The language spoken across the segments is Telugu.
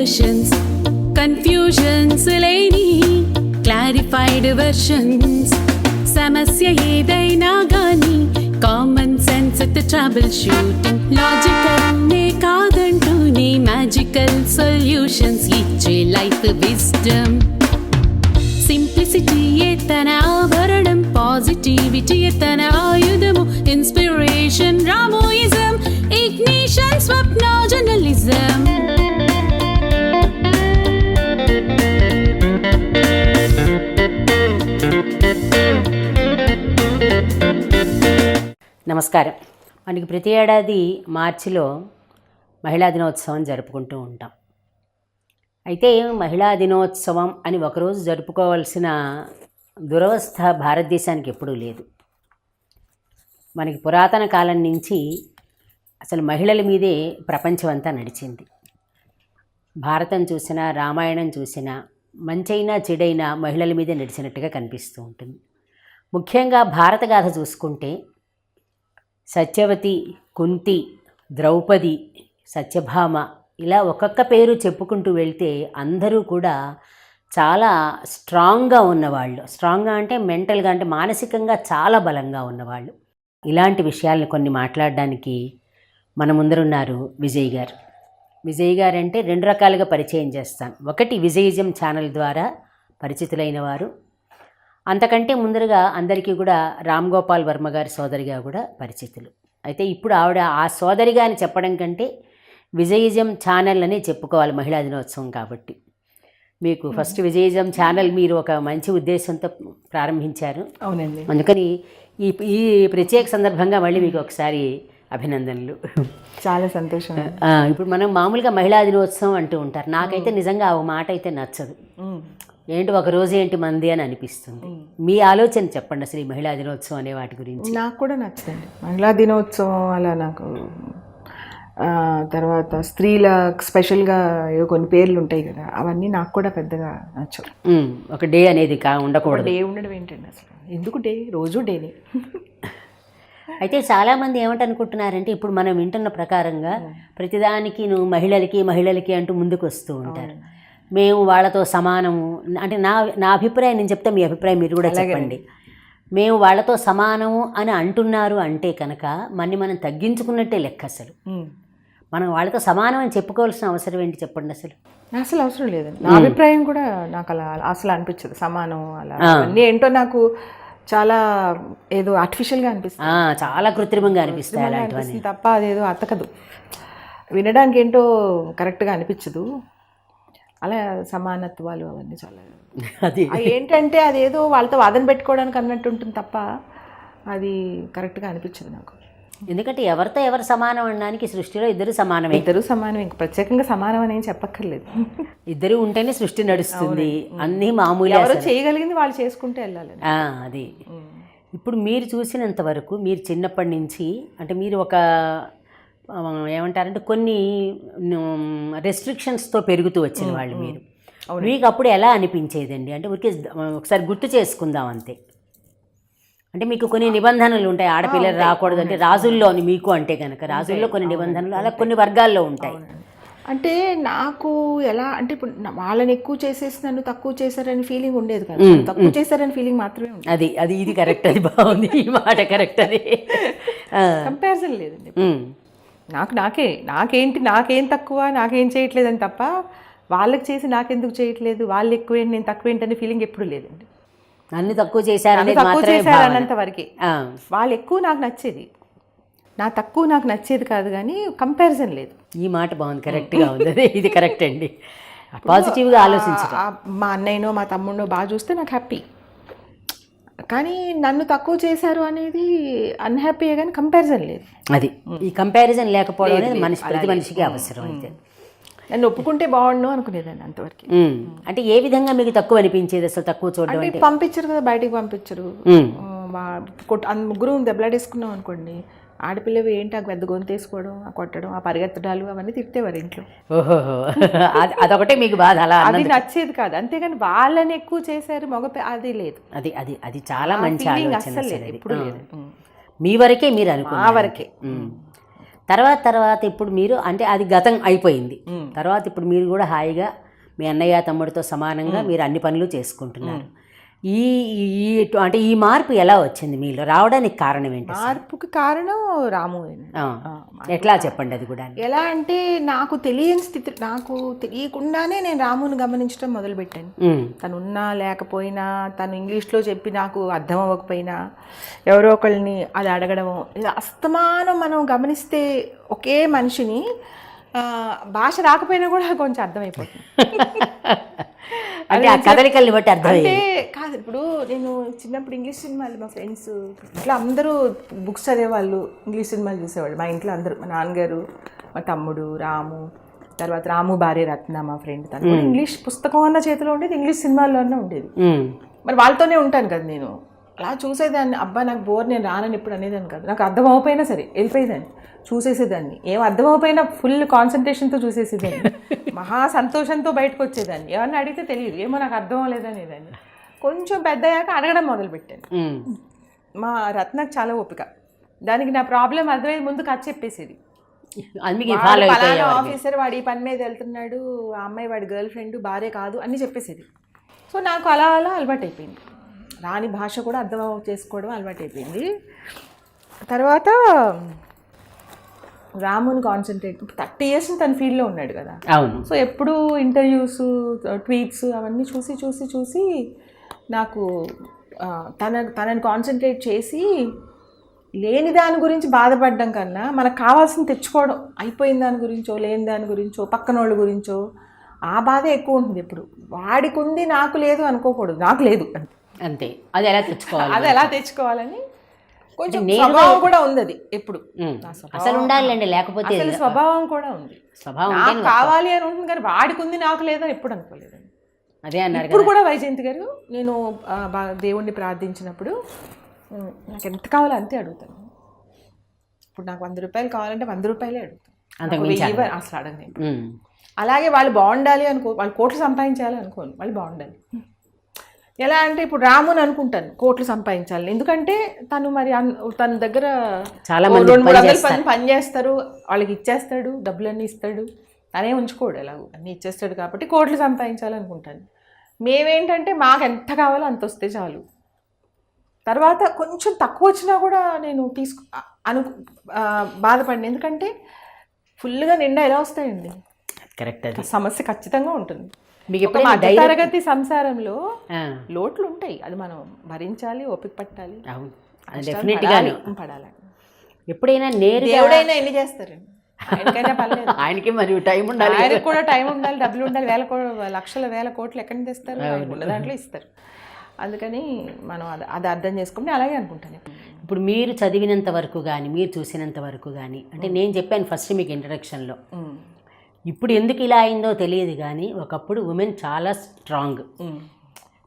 versions, confusions లేని clarified versions. సమస్య ఏదైనా గానీ కామన్ సెన్స్ తో ట్రబుల్ షూటింగ్, లాజికల్ నే కాదంటూనే మ్యాజికల్ సొల్యూషన్స్ ఇచ్చే లైఫ్ విజ్డమ్. సింప్లిసిటీ తన ఆభరణం, పాజిటివిటీ తన ఆయుధము, ఇన్స్పిరేషన్ రామోయిజం, ఇగ్నిషన్ స్వప్న జర్నలిజం. నమస్కారం. మనకి ప్రతి ఏడాది మార్చిలో మహిళా దినోత్సవం జరుపుకుంటూ ఉంటాం. అయితే మహిళా దినోత్సవం అని ఒకరోజు జరుపుకోవాల్సిన దురవస్థ భారతదేశానికి ఎప్పుడూ లేదు. మనకి పురాతన కాలం నుంచి అసలు మహిళల మీదే ప్రపంచం అంతా నడిచింది. భారతం చూసినా, రామాయణం చూసినా, మంచైనా చెడైనా మహిళల మీదే నడిచినట్టుగా కనిపిస్తూ ఉంటుంది. ముఖ్యంగా భారత గాథ చూసుకుంటే సత్యవతి, కుంతి, ద్రౌపది, సత్యభామ ఇలా ఒక్కొక్క పేరు చెప్పుకుంటూ వెళ్తే అందరూ కూడా చాలా స్ట్రాంగ్గా ఉన్నవాళ్ళు. స్ట్రాంగ్గా అంటే మెంటల్గా, అంటే మానసికంగా చాలా బలంగా ఉన్నవాళ్ళు. ఇలాంటి విషయాలను కొన్ని మాట్లాడడానికి మన ముందరున్నారు విజయ్ గారు. విజయ్ గారు అంటే రెండు రకాలుగా పరిచయం చేస్తాను. ఒకటి విజయిజం ఛానల్ ద్వారా పరిచితులైన వారు, అంతకంటే ముందరగా అందరికీ కూడా రామ్ గోపాల్ వర్మ గారి సోదరిగా కూడా పరిచితులు. అయితే ఇప్పుడు ఆవిడ ఆ సోదరిగా అని చెప్పడం కంటే విజయిజం ఛానల్ అనే చెప్పుకోవాలి, మహిళా దినోత్సవం కాబట్టి. మీకు ఫస్ట్ విజయిజం ఛానల్ మీరు ఒక మంచి ఉద్దేశంతో ప్రారంభించారు. అవునండి. అందుకని ఈ ప్రత్యేక సందర్భంగా మళ్ళీ మీకు ఒకసారి అభినందనలు. చాలా సంతోషం. ఇప్పుడు మనం మామూలుగా మహిళా దినోత్సవం అంటూ ఉంటారు. నాకైతే నిజంగా ఆ మాట అయితే నచ్చదు. ఏంటి ఒక రోజు ఏంటి మంది అని అనిపిస్తుంది. మీ ఆలోచన చెప్పండి అసలు ఈ మహిళా దినోత్సవం అనే వాటి గురించి. నాకు కూడా నచ్చదండి మహిళా దినోత్సవం అలా. నాకు తర్వాత స్త్రీల స్పెషల్గా ఏవో కొన్ని పేర్లు ఉంటాయి కదా, అవన్నీ నాకు కూడా పెద్దగా నచ్చవు. ఒక డే అనేది ఉండకూడదు. డే ఉండడం ఏంటండి అసలు, ఎందుకు డే? రోజు డేనే. అయితే చాలామంది ఏమంటనుకుంటున్నారంటే ఇప్పుడు మనం వింటున్న ప్రకారంగా ప్రతిదానికి నువ్వు మహిళలకి అంటూ ముందుకు వస్తూ ఉంటారు. మేము వాళ్ళతో సమానము అంటే నా అభిప్రాయం నేను చెప్తే మీ అభిప్రాయం మీరు కూడా చెప్పండి. మేము వాళ్ళతో సమానము అని అంటున్నారు అంటే కనుక మనం తగ్గించుకున్నట్టే లెక్క. అసలు మనం వాళ్ళతో సమానం అని చెప్పుకోవాల్సిన అవసరం ఏంటి చెప్పండి అసలు. అసలు అవసరం లేదండి. నా అభిప్రాయం కూడా నాకు అలా అసలు అనిపించదు. సమానం అలా అన్నీ ఏంటో నాకు చాలా ఏదో ఆర్టిఫిషియల్గా అనిపిస్తుంది, చాలా కృత్రిమంగా అనిపిస్తాయి తప్ప అదేదో అతకదు, వినడానికి ఏంటో కరెక్ట్గా అనిపించదు. అలా సమానత్వాలు అవన్నీ చాలా అది ఏంటంటే అదేదో వాళ్ళతో వాదన పెట్టుకోవడానికి అన్నట్టు ఉంటుంది తప్ప అది కరెక్ట్గా అనిపించదు నాకు. ఎందుకంటే ఎవరితో ఎవరు సమానం అనడానికి సృష్టిలో ఇద్దరు సమానమే. ఇంక ప్రత్యేకంగా సమానం అని చెప్పక్కర్లేదు. ఇద్దరు ఉంటేనే సృష్టి నడుస్తుంది. అన్నీ మామూలు, ఎవరు చేయగలిగింది వాళ్ళు చేసుకుంటే వెళ్ళాలి. అది ఇప్పుడు మీరు చూసినంత వరకు మీరు చిన్నప్పటి నుంచి అంటే మీరు ఒక ఏమంటారంటే కొన్ని రెస్ట్రిక్షన్స్తో పెరుగుతూ వచ్చిన వాళ్ళు మీరు. మీకు అప్పుడు ఎలా అనిపించేదండి? అంటే ఊరికే ఒకసారి గుర్తు చేసుకుందాం అంతే. అంటే మీకు కొన్ని నిబంధనలు ఉంటాయి, ఆడపిల్లలు రాకూడదు అంటే రాజుల్లోని, మీకు అంటే కనుక రాజుల్లో కొన్ని నిబంధనలు అలా కొన్ని వర్గాల్లో ఉంటాయి. అంటే నాకు ఎలా అంటే ఇప్పుడు వాళ్ళని ఎక్కువ చేసేసి నన్ను తక్కువ చేశారని ఫీలింగ్ ఉండేది కదా, తక్కువ చేశారని ఫీలింగ్ మాత్రమే ఉండేది. అది ఇది కరెక్ట్, అది బాగుంది, ఈ మాట కరెక్ట్. అది కంపారిజన్ లేదండి. నాకేం తక్కువ, నాకేం చేయట్లేదని తప్ప వాళ్ళకి చేసి నాకెందుకు చేయట్లేదు, వాళ్ళు ఎక్కువేంటి నేను తక్కువేంటనే ఫీలింగ్ ఎప్పుడు లేదండి. నన్ను తక్కువ చేశారన్నంత వరకే. వాళ్ళు ఎక్కువ నాకు నచ్చేది, నా తక్కువ నాకు నచ్చేది కాదు, కానీ కంపారిజన్ లేదు. ఈ మాట బాగుంది, కరెక్ట్గా ఉంది, ఇది కరెక్ట్ అండి. పాజిటివ్గా ఆలోచించడం. మా అన్నయ్యనో మా తమ్ముడినో బాగా చూస్తే నాకు హ్యాపీ, కానీ నన్ను తక్కువ చేశారు అనేది అన్హ్యాపీయే, కానీ కంపారిజన్ లేదు. అది ఈ కంపారిజన్ లేకపోవడం అనేది ప్రతి మనిషికి అవసరం. అయితే నన్ను ఒప్పుకుంటే బాగుండు అనుకునేదాన్ని అంతవరకు. అంటే ఏ విధంగా మీకు తక్కువ అనిపించేది అసలు? తక్కువ చూడడం అంటే పంపించరు కదా, బయటికి పంపించరు. ముగ్గురు దెబ్బలాడేసుకున్నాం అనుకోండి, ఆడపిల్లవి ఏంటి ఆ పెద్ద గొంతేసుకోవడం, ఆ కొట్టడం, ఆ పరిగెత్తడాలు అవన్నీ తిట్టేవారు ఇంట్లో. ఓహో, అదొకటే మీకు బాధ? అలా అది నచ్చేది కాదు. అంతేగాని వాళ్ళని ఎక్కువ చేశారు అది లేదు. అది అది అది చాలా మంచి ఆలోచన. ఎప్పుడు లేదు. మీ వరకే మీరు అనుకున్నారు. ఆ వరకే. తర్వాత ఇప్పుడు మీరు అంటే అది గతం అయిపోయింది. తర్వాత ఇప్పుడు మీరు కూడా హాయిగా మీ అన్నయ్య తమ్ముడితో సమానంగా మీరు అన్ని పనులు చేసుకుంటున్నారు. అంటే ఈ మార్పు ఎలా వచ్చింది మీలో? రావడానికి కారణం ఏంటి? మార్పుకి కారణం రాము. ఎట్లా చెప్పండి అది కూడా. ఎలా అంటే నాకు తెలియని స్థితి, నాకు తెలియకుండానే నేను రాముని గమనించడం మొదలుపెట్టాను. తను ఉన్నా లేకపోయినా, తను ఇంగ్లీష్లో చెప్పి నాకు అర్థం అవ్వకపోయినా ఎవరో ఒకళ్ళని అది అడగడము, ఇలా అస్తమానం మనం గమనిస్తే ఒకే మనిషిని భాష రాకపోయినా కూడా కొంచెం అర్థమైపోతుంది. అంటే ఆ కదలికల్ని బట్టి అర్థం. అంటే కాదు, ఇప్పుడు నేను చిన్నప్పుడు ఇంగ్లీష్ సినిమాలు, మా ఫ్రెండ్స్ ఇట్లా అందరూ బుక్స్ చదివేవాళ్ళు, ఇంగ్లీష్ సినిమాలు చూసేవాళ్ళు. మా ఇంట్లో అందరూ, మా నాన్నగారు, మా తమ్ముడు రాము, తర్వాత రాము భార్య రత్న మా ఫ్రెండ్, తను ఇంగ్లీష్ పుస్తకం అన్న చేతిలో ఉండేది, ఇంగ్లీష్ సినిమాల్లోనే ఉండేది. మరి వాళ్ళతోనే ఉంటాను కదా నేను. అలా చూసేదాన్ని. అబ్బా నాకు బోర్, నేను రానని ఎప్పుడు అనేదాన్ని కాదు. నాకు అర్థం అవ్వకపోయినా సరే వెళ్ళిపోయేదాన్ని, చూసేసేదాన్ని. ఏం అర్థం అవ్వకపోయినా ఫుల్ కాన్సన్ట్రేషన్తో చూసేసేదాన్ని, మహా సంతోషంతో బయటకు వచ్చేదాన్ని. ఏమన్నా అడిగితే తెలియదు, ఏమో నాకు అర్థం అవ్వలేదనేదాన్ని. కొంచెం పెద్ద అయ్యాక అడగడం మొదలుపెట్టాను. మా రత్నకు చాలా ఓపిక, దానికి నా ప్రాబ్లం అర్థమయ్యే ముందు కథ చెప్పేసేది. పలానా ఆఫీసర్ వాడు ఈ పని మీద వెళ్తున్నాడు, ఆ అమ్మాయి వాడి గర్ల్ ఫ్రెండ్, భార్య కాదు అని చెప్పేసేది. సో నాకు అలా అలా అలవాటు అయిపోయింది. రాని భాష కూడా అర్థం చేసుకోవడం అలవాటు అయిపోయింది. తర్వాత రాముని కాన్సన్ట్రేట్, 30 years తన ఫీల్డ్లో ఉన్నాడు కదా. అవును. సో ఎప్పుడు ఇంటర్వ్యూస్, ట్వీట్స్ అవన్నీ చూసి చూసి చూసి నాకు తనని కాన్సన్ట్రేట్ చేసి లేని దాని గురించి బాధపడడం కన్నా మనకు కావాల్సింది తెచ్చుకోవడం, అయిపోయిన దాని గురించో లేని దాని గురించో పక్కనోళ్ళ గురించో ఆ బాధ ఎక్కువ ఉంటుంది. ఎప్పుడు వాడికి ఉంది నాకు లేదు అనుకోకూడదు, నాకు లేదు అంతే. అది ఎలా తెచ్చుకోవాలని కొంచెం స్వభావం కూడా ఉంది. అది ఎప్పుడు అసలు ఉండాలండి, లేకపోతే స్వభావం కూడా ఉంది. నాకు కావాలి అని ఉంటుంది కానీ వాడికి ఉంది నాకు లేదని ఎప్పుడు అనుకోలేదండి. అదే అన్నారు. ఇప్పుడు కూడా వైజయంతి గారు, నేను దేవుణ్ణి ప్రార్థించినప్పుడు నాకు ఎంత కావాలో అంతే అడుగుతాను. ఇప్పుడు నాకు 100 రూపాయలు కావాలంటే 100 రూపాయలే అడుగుతాను, అసలు అడగను. అలాగే వాళ్ళు బాగుండాలి అనుకో, వాళ్ళు కోట్లు సంపాదించాలి అనుకోను, వాళ్ళు బాగుండాలి. ఎలా అంటే ఇప్పుడు రాముని అనుకుంటాను కోట్లు సంపాదించాలి, ఎందుకంటే తను మరి తన దగ్గర చాలా 200-300 పని చేస్తారు, వాళ్ళకి ఇచ్చేస్తాడు, డబ్బులన్నీ ఇస్తాడు, తనే ఉంచుకోడు, ఎలాగో అన్నీ ఇచ్చేస్తాడు కాబట్టి కోట్లు సంపాదించాలనుకుంటాను. మేమేంటంటే మాకు ఎంత కావాలో అంత వస్తే చాలు. తర్వాత కొంచెం తక్కువ వచ్చినా కూడా నేను బాధపడిన, ఎందుకంటే ఫుల్గా నిండా ఎలా వస్తాయండి. కరెక్ట్, అది సమస్య ఖచ్చితంగా ఉంటుంది. మీకు తరగతి సంసారంలో లోట్లు ఉంటాయి, అది మనం భరించాలి, ఓపిక పట్టాలి, పడాలి. ఎప్పుడైనా దేవుడైనా ఎన్ని చేస్తారండి, ఆయనకైనా పర్లేదు, ఆయనకి మరి టైం ఉండాలి, ఆయనకు కూడా టైం ఉండాలి, డబ్బులు ఉండాలి, లక్షల వేల కోట్లు ఎక్కడి నుంచి తెస్తారు, ఉన్న దాంట్లో ఇస్తారు. అందుకని మనం అది అర్థం చేసుకుంటే అలాగే అనుకుంటాను. ఇప్పుడు మీరు చదివినంత వరకు కానీ, మీరు చూసినంత వరకు కానీ, అంటే నేను చెప్పాను ఫస్ట్ మీకు ఇంట్రడక్షన్లో, ఇప్పుడు ఎందుకు ఇలా అయిందో తెలియదు కానీ ఒకప్పుడు ఉమెన్ చాలా స్ట్రాంగ్.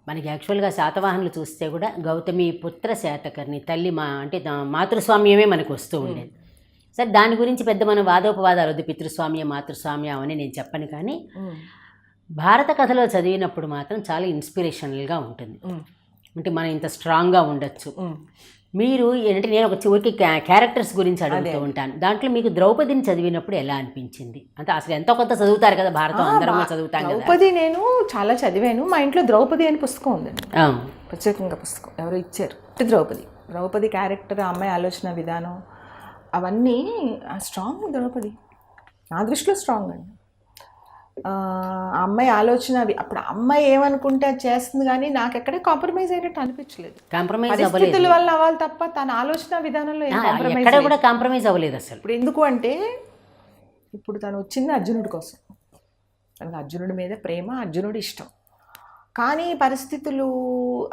మనకి యాక్చువల్గా శాతవాహనులు చూస్తే కూడా గౌతమి పుత్ర శాతకర్ణి తల్లి అంటే మాతృస్వామ్యమే మనకు వస్తూ ఉండేది. సరే, దాని గురించి పెద్ద మన వాదోపవాదాలు వద్దు, పితృస్వామ్యం మాతృస్వామ్యం అని నేను చెప్పను. కానీ భారత కథలో చదివినప్పుడు మాత్రం చాలా ఇన్స్పిరేషనల్గా ఉంటుంది. అంటే మనం ఇంత స్ట్రాంగ్గా ఉండొచ్చు. మీరు అంటే నేను ఒక చివరికి క్యారెక్టర్స్ గురించి అడుగుతూ ఉంటాను. దాంట్లో మీకు ద్రౌపదిని చదివినప్పుడు ఎలా అనిపించింది? అంటే అసలు ఎంతో కొంత చదువుతారు కదా, భారతం అందరం చదువుతాం కదా. ద్రౌపది నేను చాలా చదివాను. మా ఇంట్లో ద్రౌపది అని పుస్తకం ఉందండి, ప్రత్యేకంగా పుస్తకం ఎవరో ఇచ్చారు. ద్రౌపది క్యారెక్టర్, అమ్మాయి ఆలోచన విధానం అవన్నీ స్ట్రాంగ్. ద్రౌపది నా దృష్టిలో స్ట్రాంగ్ అండి. అమ్మాయి ఆలోచన, అప్పుడు అమ్మాయి ఏమనుకుంటే అది చేస్తుంది, కానీ నాకు ఎక్కడే కాంప్రమైజ్ అయినట్టు అనిపించలేదు. పరిస్థితుల వల్ల అవ్వాలి తప్ప తన ఆలోచన విధానంలో కాంప్రమైజ్ అవ్వలేదు అసలు. ఇప్పుడు ఎందుకు అంటే, ఇప్పుడు తను వచ్చింది అర్జునుడి కోసం, తనకు అర్జునుడి మీద ప్రేమ, అర్జునుడి ఇష్టం. కానీ పరిస్థితులు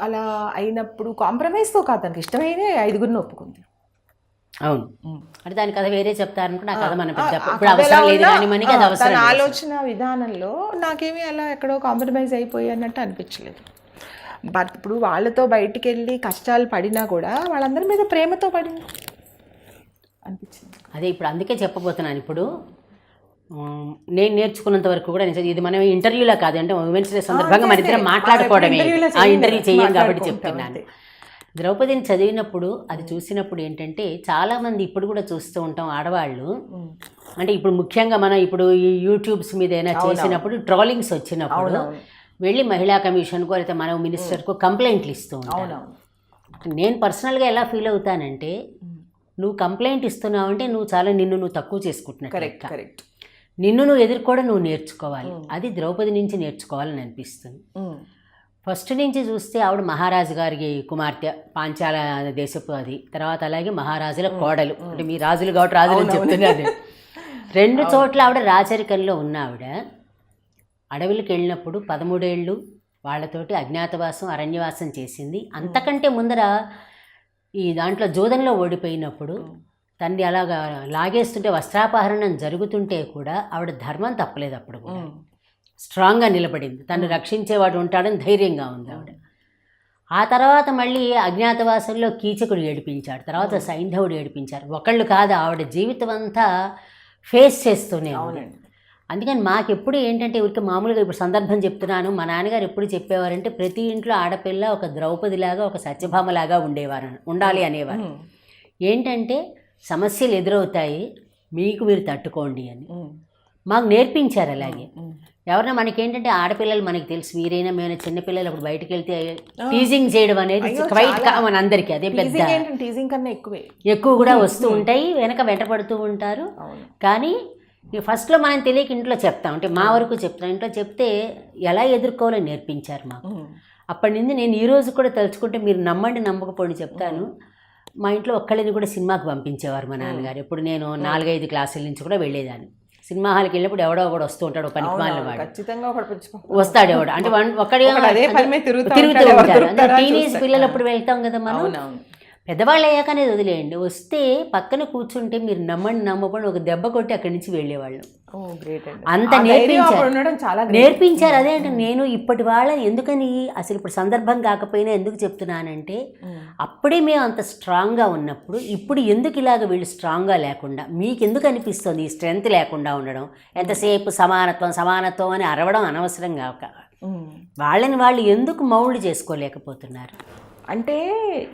అలా అయినప్పుడు కాంప్రమైజ్తో కాదు, తనకి ఇష్టమైనే 5గురిని ఒప్పుకుంది. అవును, అంటే దాని కథ వేరే చెప్తారనుకుంటే ఆ కథ మనం ఇప్పుడు అవసరం లేదు, కానీ మనకి అది అవసరం. తన ఆలోచన విధానంలో నాకేమీ అలా ఎక్కడో కాంప్రమైజ్ అయిపోయి అన్నట్టు అనిపించలేదు. బట్ ఇప్పుడు వాళ్ళతో బయటికి వెళ్ళి కష్టాలు పడినా కూడా వాళ్ళందరి మీద ప్రేమతో పడింది అనిపించింది. అదే ఇప్పుడు అందుకే చెప్పబోతున్నాను. ఇప్పుడు నేను నేర్చుకున్నంత వరకు కూడా ఇది మనం ఇంటర్వ్యూలో కాదు, అంటే ఉమెన్స్ డే సందర్భంగా మన ఇద్దరం మాట్లాడుకోవడమే, ఆ ఇంటర్వ్యూ చేయం కాబట్టి చెప్తున్నాను. ద్రౌపదిని చదివినప్పుడు అది చూసినప్పుడు ఏంటంటే చాలామంది ఇప్పుడు కూడా చూస్తూ ఉంటాం ఆడవాళ్ళు, అంటే ఇప్పుడు ముఖ్యంగా మనం ఇప్పుడు ఈ యూట్యూబ్స్ మీద అయినా చేసినప్పుడు ట్రోలింగ్స్ వచ్చినప్పుడు వెళ్ళి మహిళా కమిషన్కో లేకపోతే మన మినిస్టర్కో కంప్లైంట్లు ఇస్తూ ఉంటాను. నేను పర్సనల్గా ఎలా ఫీల్ అవుతానంటే, నువ్వు కంప్లైంట్ ఇస్తున్నావు అంటే నువ్వు చాలా నిన్ను తక్కువ చేసుకుంటున్నావు. కరెక్ట్. నిన్ను నువ్వు ఎదుర్కోవడం నువ్వు నేర్చుకోవాలి. అది ద్రౌపది నుంచి నేర్చుకోవాలని అనిపిస్తుంది. ఫస్ట్ నుంచి చూస్తే ఆవిడ మహారాజు గారికి కుమార్తె, పాంచాల దేశపు అది, తర్వాత అలాగే మహారాజుల కోడలు, అంటే మీ రాజులు కాబట్టి రాజులు అని చెప్తున్నారు. 2 చోట్ల ఆవిడ రాచరికంలో ఉన్న ఆవిడ అడవులకు వెళ్ళినప్పుడు 13 ఏళ్ళు వాళ్ళతోటి అజ్ఞాతవాసం అరణ్యవాసం చేసింది. అంతకంటే ముందర ఈ దాంట్లో జోదంలో ఓడిపోయినప్పుడు తన్ని అలాగా లాగేస్తుంటే వస్త్రాపహరణం జరుగుతుంటే కూడా ఆవిడ ధర్మం తప్పలేదు. అప్పుడు కూడా స్ట్రాంగ్గా నిలబడింది. తను రక్షించేవాడు ఉంటాడని ధైర్యంగా ఉంది ఆవిడ. ఆ తర్వాత మళ్ళీ అజ్ఞాతవాసంలో కీచకుడు ఏడిపించాడు, తర్వాత సైంధవుడు ఏడిపించారు. ఒకళ్ళు కాదు, ఆవిడ జీవితం అంతా ఫేస్ చేస్తూనే ఉంది. అందుకని మాకెప్పుడు ఏంటంటే ఊరికి మామూలుగా ఇప్పుడు సందర్భం చెప్తున్నాను, మా నాన్నగారు ఎప్పుడు చెప్పేవారంటే ప్రతి ఇంట్లో ఆడపిల్ల ఒక ద్రౌపదిలాగా ఒక సత్యభామలాగా ఉండాలి అనేవారు. ఏంటంటే సమస్యలు ఎదురవుతాయి, మీకు మీరు తట్టుకోండి అని మాకు నేర్పించారు. అలాగే ఎవరైనా మనకేంటంటే ఆడపిల్లలు మనకి తెలుసు, మీరైనా మేము చిన్నపిల్లలు అప్పుడు బయటకు వెళ్తే టీజింగ్ చేయడం అనేది క్వైట్ కామన్ అందరికీ. అదే పెద్ద టీజింగ్ కన్నా ఎక్కువ కూడా వస్తూ ఉంటాయి, వెంట పడుతూ ఉంటారు. కానీ ఫస్ట్లో మనం తెలియక ఇంట్లో చెప్తాం, అంటే మా వరకు చెప్తాం, ఇంట్లో చెప్తే ఎలా ఎదుర్కోవాలో నేర్పించారు మాకు. అప్పటి నుంచి నేను ఈరోజు కూడా తలుచుకుంటే మీరు నమ్మండి నమ్మకపోండి చెప్తాను, మా ఇంట్లో ఒక్కళ్ళని కూడా సినిమాకి పంపించేవారు మా నాన్నగారు. ఇప్పుడు నేను 4-5 క్లాసుల నుంచి కూడా వెళ్ళేదాన్ని. సినిమా హాల్కి వెళ్ళినప్పుడు ఎవడో ఒకడు వస్తూ ఉంటాడు, పనికి మాలిన వాడు వస్తాడు ఎవడు, అంటే ఒక్కడే తిరుగుతూ ఉంటారు. అంటే టీనేజ్ పిల్లలు అప్పుడు వెళ్తాం కదా మనం. పెద్దవాళ్ళు అయ్యాకనే వదిలేయండి, వస్తే పక్కన కూర్చుంటే మీరు నమ్మండి నమ్మకుండా ఒక దెబ్బ కొట్టి అక్కడి నుంచి వెళ్ళేవాళ్ళు. అంత నేర్పించారు. అదే అంటే నేను ఇప్పటి వాళ్ళని ఎందుకని అసలు ఇప్పుడు సందర్భం కాకపోయినా ఎందుకు చెప్తున్నానంటే, అప్పుడే మేము అంత స్ట్రాంగ్గా ఉన్నప్పుడు ఇప్పుడు ఎందుకు ఇలాగ వీళ్ళు స్ట్రాంగ్గా లేకుండా, మీకు ఎందుకు అనిపిస్తుంది ఈ స్ట్రెంగ్త్ లేకుండా ఉండడం, ఎంతసేపు సమానత్వం అని అరవడం అనవసరం కాక వాళ్ళని వాళ్ళు ఎందుకు మౌల్డ్ చేసుకోలేకపోతున్నారు? అంటే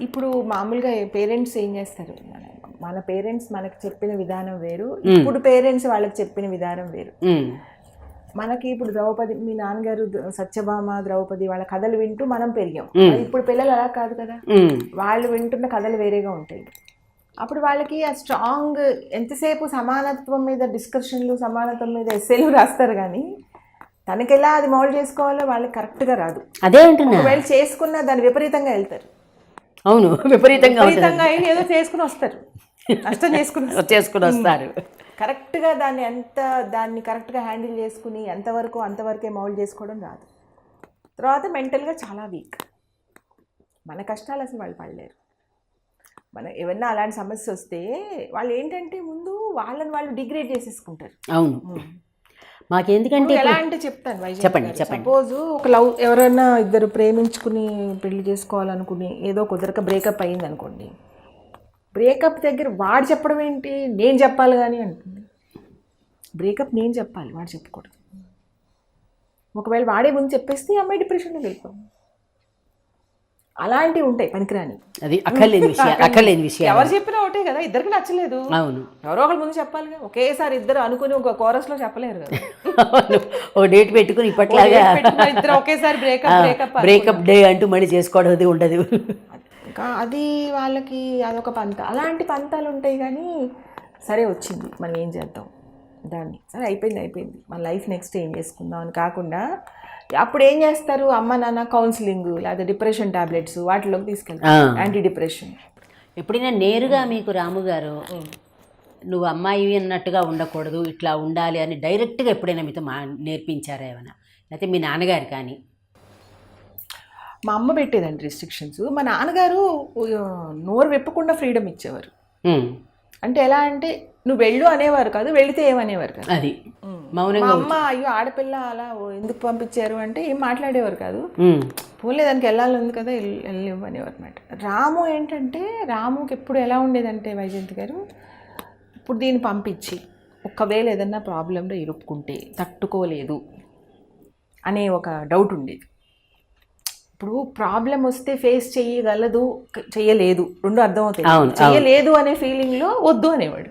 ఇప్పుడు మామూలుగా పేరెంట్స్ ఏం చేస్తారు, మన పేరెంట్స్ మనకు చెప్పిన విధానం వేరు, ఇప్పుడు పేరెంట్స్ వాళ్ళకి చెప్పిన విధానం వేరు. మనకి ఇప్పుడు ద్రౌపది, మీ నాన్నగారు సత్యభామ ద్రౌపది వాళ్ళ కథలు వింటూ మనం పెరిగాం. ఇప్పుడు పిల్లలు అలా కాదు కదా, వాళ్ళు వింటున్న కథలు వేరేగా ఉంటాయి. అప్పుడు వాళ్ళకి ఆ స్ట్రాంగ్ ఎంతసేపు సమానత్వం మీద డిస్కషన్లు, సమానత్వం మీద ఎస్సేలు రాస్తారు, కానీ తనకి ఎలా అది మౌల్డ్ చేసుకోవాలో వాళ్ళకి కరెక్ట్గా రాదు. అదే అంటున్నా, ఒకవేళ చేసుకున్న దాన్ని విపరీతంగా వెళ్తారు. అవును, విపరీతంగా వెళ్ళి ఏదో చేసుకుని వస్తారు, నష్టం చేసుకుని వస్తారు. కరెక్ట్గా దాన్ని కరెక్ట్గా హ్యాండిల్ చేసుకుని అంతవరకే మౌల్డ్ చేసుకోవడం రాదు. తర్వాత మెంటల్గా చాలా వీక్. మన కష్టాలు అసలు వాళ్ళు పడలేరు. మన ఏమన్నా అలాంటి సమస్య వస్తే వాళ్ళు ఏంటంటే ముందు వాళ్ళని వాళ్ళు డిగ్రేడ్ చేసేసుకుంటారు. అవును, మాకెందుకంటే ఎలా అంటే చెప్తాను, చెప్పండి. సపోజ్ ఒక ఎవరైనా ఇద్దరు ప్రేమించుకుని పెళ్లి చేసుకోవాలనుకుని ఏదో కుదరక బ్రేకప్ అయ్యింది అనుకోండి, బ్రేకప్ దగ్గర వాడు చెప్పడం ఏంటి, నేను చెప్పాలి కానీ అంటుంది. బ్రేకప్ నేను చెప్పాలి, వాడు చెప్పకూడదు. ఒకవేళ వాడే ముందు చెప్పేస్తే అమ్మాయి డిప్రెషన్లో వెళ్ళిపోయింది. అలాంటివి ఉంటాయి పనికిరాని, అది అక్కర్లేని విషయం. ఎవరు చెప్పినా ఒకటే కదా, ఇద్దరికి నచ్చలేదు, అవును, ఎవరో ఒకళ్ళు ముందు చెప్పాలి. ఒకేసారి ఇద్దరు అనుకుని ఒక కోరస్లో చెప్పలేరు కదా. ఒక డేట్ పెట్టుకుని ఇప్పట్లాగా ఇద్దరు ఒకేసారి బ్రేకప్ డే అంటూ మళ్ళీ చేసుకోవడం అది ఉండదు. ఇంకా అది వాళ్ళకి అదొక పంత. అలాంటి పంతాలు ఉంటాయి. కానీ సరే వచ్చింది, మనం ఏం చేద్దాం దాన్ని, సరే అయిపోయింది మన లైఫ్ నెక్స్ట్ ఏం చేసుకుందాం అని కాకుండా అప్పుడు ఏం చేస్తారు, అమ్మ నాన్న కౌన్సిలింగ్ లేదా డిప్రెషన్ టాబ్లెట్స్ వాటిలోకి తీసుకెళ్తారు, యాంటీ డిప్రెషన్. ఎప్పుడైనా నేరుగా మీకు రాము గారు నువ్వు అమ్మాయి అన్నట్టుగా ఉండకూడదు, ఇట్లా ఉండాలి అని డైరెక్ట్గా ఎప్పుడైనా మీతో నేర్పించారా ఏమైనా, లేకపోతే మీ నాన్నగారు కానీ? మా అమ్మ పెట్టేదండి రిస్ట్రిక్షన్స్, మా నాన్నగారు నోరు వెప్పకుండా ఫ్రీడమ్ ఇచ్చేవారు. అంటే ఎలా అంటే నువ్వు వెళ్ళు అనేవారు కాదు, వెళితే ఏమనేవారు కాదు. అది మా అమ్మ అయ్యో ఆడపిల్ల అలా ఎందుకు పంపించారు అంటే ఏం మాట్లాడేవారు కాదు, పోలే దానికి వెళ్ళాలి ఉంది కదా వెళ్ళివ్వు అనేవారు అనమాట. రాము ఏంటంటే, రాముకి ఎప్పుడు ఎలా ఉండేదంటే వైజయంతి గారు, ఇప్పుడు దీన్ని పంపించి ఒకవేళ ఏదన్నా ప్రాబ్లంలో ఇరుక్కుంటే తట్టుకోలేదు అనే ఒక డౌట్ ఉండేది. ఇప్పుడు ప్రాబ్లం వస్తే ఫేస్ చేయగలదు, చెయ్యలేదు, రెండు అర్థమవుతాయి. అవును, చెయ్యలేదు అనే ఫీలింగ్లో వద్దు అనేవాడు.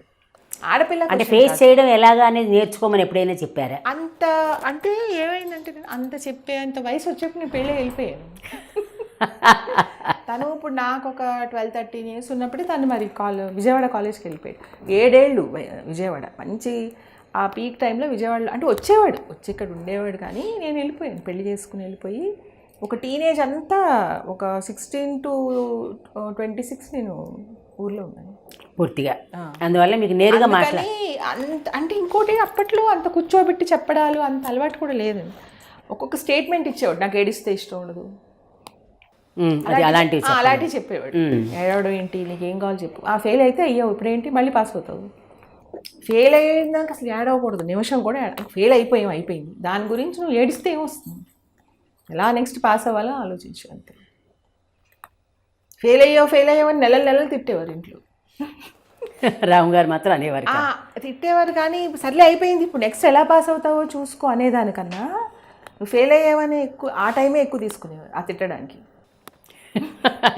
ఆడపిల్ల అంటే ఫేస్ చేయడం ఎలాగా అనేది నేర్చుకోమని ఎప్పుడైనా చెప్పారా? అంత అంటే ఏమైందంటే అంత చెప్పే అంత వయసు వచ్చేప్పుడు నేను పెళ్ళి వెళ్ళిపోయాను. తను ఇప్పుడు నాకు ఒక 12-13 years ఉన్నప్పుడే తను మరి విజయవాడ కాలేజ్కి వెళ్ళిపోయాడు. 7 ఏళ్ళు విజయవాడ, మంచి ఆ పీక్ టైంలో విజయవాడలో అంటే వచ్చేవాడు, వచ్చి ఇక్కడ ఉండేవాడు. కానీ నేను వెళ్ళిపోయాను, పెళ్లి చేసుకుని వెళ్ళిపోయి ఒక టీనేజ్ అంతా ఒక 16 to 26 నేను ఊర్లో ఉన్నాను పూర్తిగా. అందువల్ల మీకు నేరుగా అంటే ఇంకోటి అప్పట్లో అంత కూర్చోబెట్టి చెప్పడాలు అంత అలవాటు కూడా లేదు. ఒక్కొక్క స్టేట్మెంట్ ఇచ్చేవాడు, నాకు ఏడిస్తే ఇష్టం ఉండదు, అలాంటివి చెప్పేవాడు. ఏడవడం ఏంటి, నీకు ఏం కావాలి చెప్పు, ఫెయిల్ అయితే అయ్యావు, ఇప్పుడేంటి మళ్ళీ పాస్ అవుతావు, ఫెయిల్ అయ్యేదానికి అసలు ఏడవకూడదు నిమిషం కూడా. ఫెయిల్ అయిపోయింది, దాని గురించి నువ్వు ఏడిస్తే ఏమొస్తుంది, ఎలా నెక్స్ట్ పాస్ అవ్వాలో ఆలోచించు అంతే. ఫెయిల్ అయ్యావని నెలలు తిట్టేవారు ఇంట్లో. రాము గారు మాత్రం అనేవారు, తిట్టేవారు. కానీ సర్లే అయిపోయింది, ఇప్పుడు నెక్స్ట్ ఎలా పాస్ అవుతావో చూసుకో అనేదానికన్నా నువ్వు ఫెయిల్ అయ్యావని ఎక్కువ ఆ టైమే ఎక్కువ తీసుకునేవారు ఆ తిట్టడానికి.